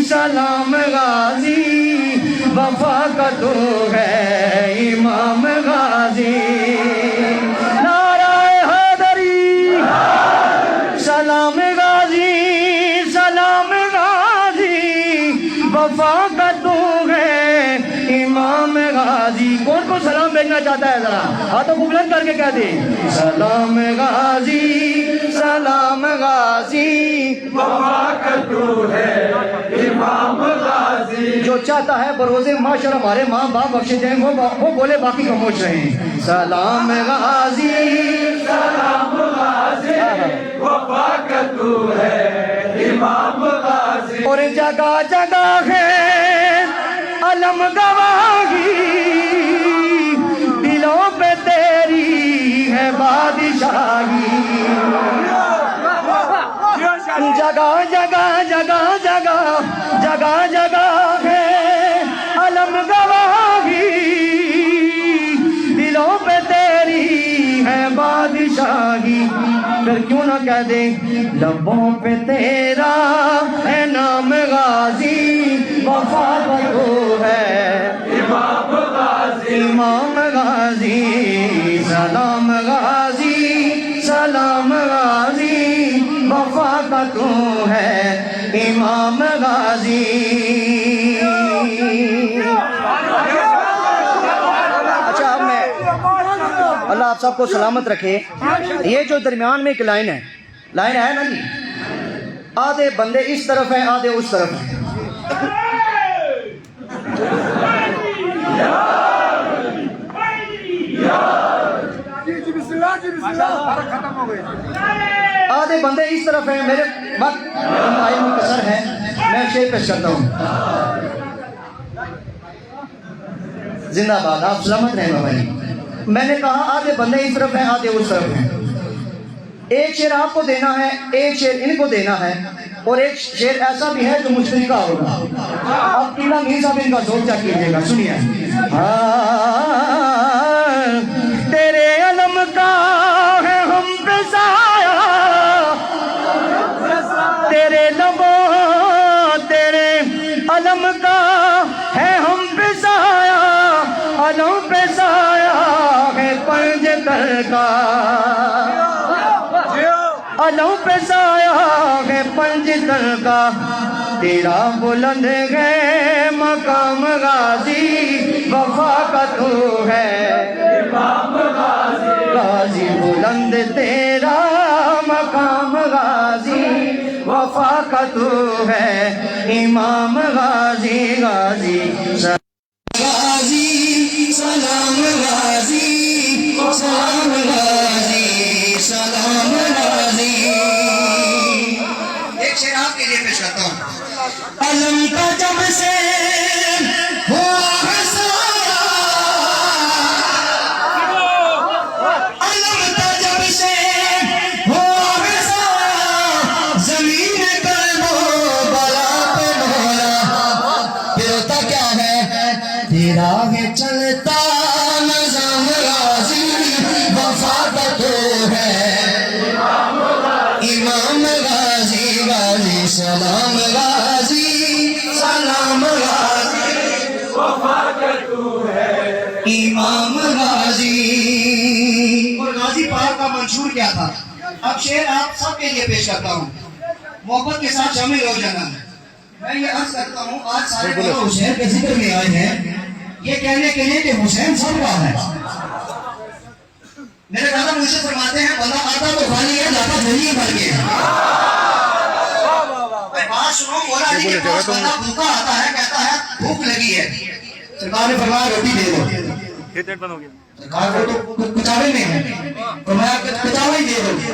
سلام غازی، وفا کا تو ہے امام غازی، نعرہ حیدری سلام غازی سلام غازی، وفا کا تو ہے امام غازی۔ کون کو سلام بھیجنا چاہتا ہے ذرا ہاتھوں کو بلند کر کے کہہ دے، سلام غازی سلام غازی، وفا کا تو ہے امام غازی۔ جو چاہتا ہے بروز معاشر ہمارے ماں باپ بخشے جائیں وہ بولے، باقی خاموش رہیں۔ سلام غازی سلام غازی، وفا کا تو ہے امام غازی۔ اور جگہ جگہ ہے علم گواہی، دلوں پہ تیری ہے بادشاہی، جگہ جگہ جگہ جگہ جگہ جگہ ہے علم گواہی، دلوں پہ تیری ہے بادشاہی۔ پھر کیوں نہ کہہ دیں لبوں پہ تیرا ہے نام غازی، وفا کا تو ہے امام غازی، امام غازی، سلام غازی سلام غازی، وفا کا تو ہے امام غازی۔ اچھا اب میں، اللہ آپ سب کو سلامت رکھے، یہ جو درمیان میں ایک لائن ہے نا جی، آدھے بندے اس طرف ہیں آدھے اس طرف ہیں، آدھے بندے اس طرف ہیں، میرے وقت مختصر ہے، میں شعر پیش کرتا ہوں۔ زندہ باد، آپ سلامت رہیں بابا جی۔ میں نے کہا آدھے بندے اس طرف ہیں آدھے اس طرف ہیں، ایک شعر آپ کو دینا ہے ایک شعر ان کو دینا ہے، اور ایک شعر ایسا بھی ہے جو مشترکہ ہوگا۔ اب قلعہ میر صاحب ان کا ذوق چیک کیجیے گا، سنیے۔ تیرے علم کا ہے ہم پہ سایہ، تیرے لبوں تیرے علم کا ہے ہم پہ سایہ، علم پہ سایہ ہے پنج تر کا، علم پہ سایہ ہے پنج تر کا، تیرا بلند ہے مقام غازی، وفا کا تو ہے امام غازی، غازی بلند تیرا مقام غازی، وفا کا تو ہے امام غازی، غازی غازی سلام غازی سلام غازی سلام غازی۔ ایک شعر آپ کے لیے پیش کرتا ہوں۔ علم کا جب سے ہوا ہے سایہ، علم کا جب سے ہوا ہے سایہ، زمین قلب و بلا پہ مولا، پھر ہوتا کیا ہے تیرا ہے چلتا نظام غازی، وفا کا تو ہے امام غازی، غازی سلام غازی سلام غازی، وفا کا تو ہے امام غازی۔ اور غازی پاک کا منشور کیا تھا؟ اب شعر آپ سب کے لیے پیش کرتا ہوں، محبت کے ساتھ شامل ہو جانا ہے۔ میں یہ عرض کرتا ہوں آج سارے لوگ حسین کے ذکر میں آئے ہیں یہ کہنے کے لیے کہ حسین سب کا ہے۔ میرے دادا مجھ سے فرماتے ہیں بندہ آتا تو خالی ہے جاتا دھولی بھر کے ہے۔ بات سنو، مولا علی کے پاس بندہ بھوکا آتا ہے کہتا ہے بھوک لگی ہے، سرکار نے فرمایا روٹی دے دو، سرکار وہ تو کچاوے میں ہے تو میں آپ کو کچاوے ہی دے دوں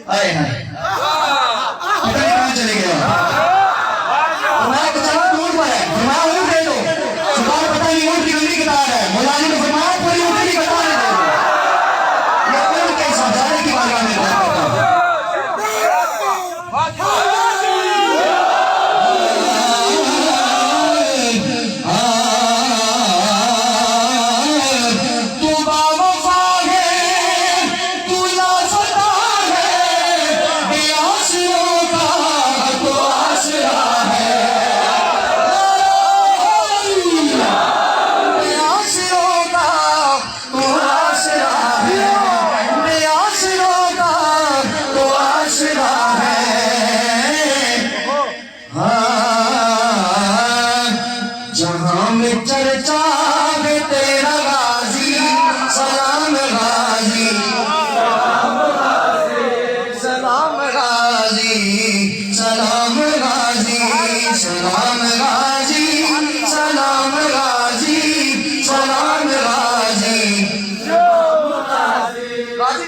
آئے ہائے پتہ نہیں کہاں چلے گیا فرمایا کچاوے اونٹ پر ہے فرمایا اونٹ دے دو سرکار پتہ نہیں اونٹ کی لمبی قطار ہے مولا علی نے فرمایا پوری اونٹ کی قطار دے دو یہ اونٹ کے سجادے کی بارگاہ میں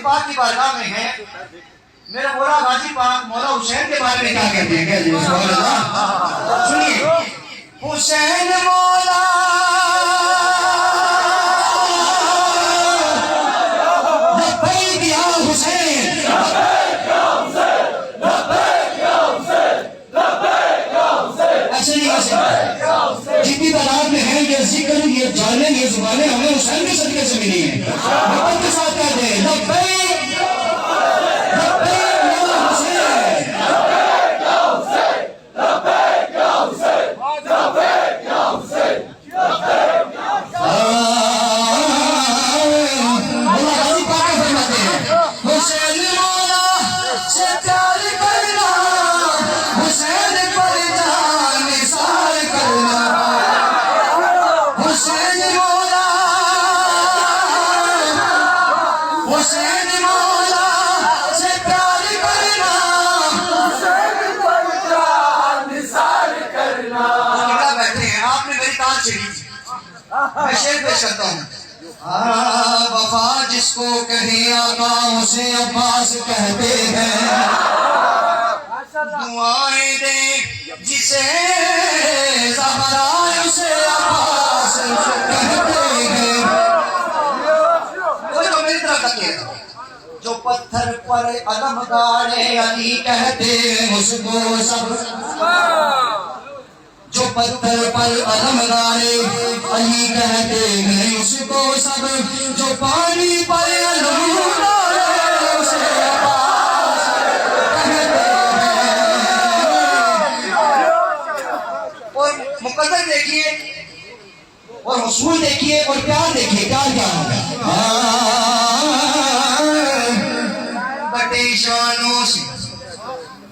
بات کرتا ہوں میرا مولا غازی پاک مولا حسین کے بارے میں کیا کہتے ہیں کہتے ہیں سبحان اللہ سنیے حسین مولا لبیک یا حسین ایسے نہیں ایسے جتنی تعداد میں ہیں یہ ذکر یہ جانیں یہ زبانیں ہمیں حسین کے صدقے سے ملی ہیں محبت کے ساتھ کہتے ہیں لبیک میں شعر پیش کرتا ہوں وفا جس کو کہے آقا اسے عباس کہتے ہیں دعائیں دے جسے زہرا اسے عباس کہتے ہیں کوئی تو میری طرح کرتے ہیں جو پتھر پر علم گاڑے علی کہتے ہیں اس کو سب جو پتھر پر علم گاڑے علی کہتے ہیں اس کو سب جو پانی پر علم گاڑے اسے عباس کہتے ہیں اور مقدر دیکھیے اور حصول دیکھیے اور پیار دیکھیے پیار کیا ہے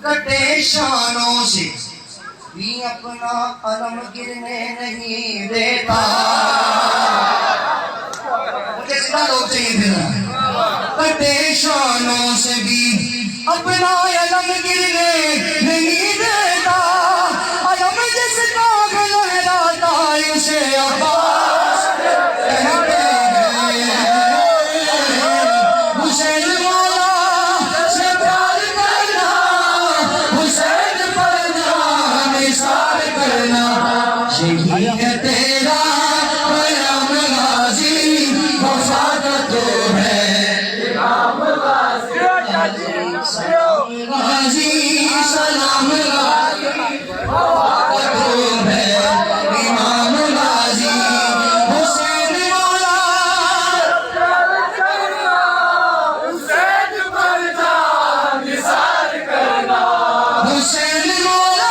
کٹے شانوں سے بھی اپنا علم گرنے نہیں دیتا مجھے اتنا لوگ چاہیے تھے کٹے شانوں سے بھی اپنا علم گرنے نہیں دیتا علم جس کا لہراتا اسے عباس کہتے ہیں حسین مولا سے پیار کرنا حسین پر جان نثار کرنا یہی ہے تیرا پیام غازی وفا کا تو ہے امام غازی سلام غازی وفا کا تو ہے امام غازی حسین مولا حسین پر جان نثار کرنا حسین مولا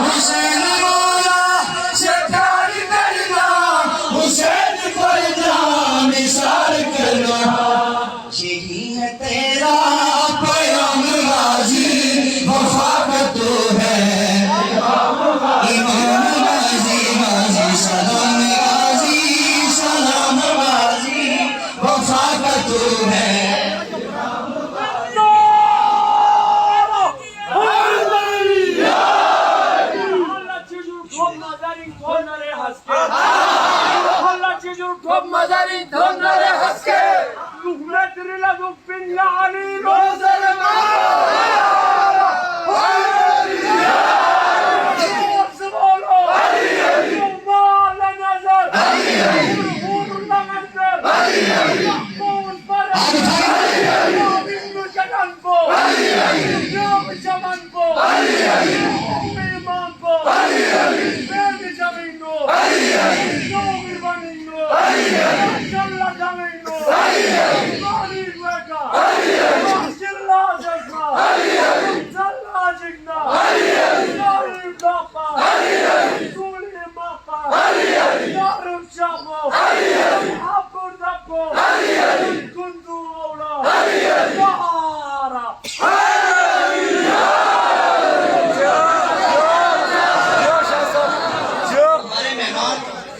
حسین مولا سے پیار کرنا حسین پر جان نثار کرنا یہی ہے تیرا پیام غازی وفا کا تو ہے امام غازی غازی سلام غازی سلام غازی وفا کا تو ہے Allah çocuğu çok nazarin আজকে আল্লাহ জিজুর খুব মাজারি ধন্যরে হাসকে দুখমেত্রি লাগুক পিল্লা আলী রোজার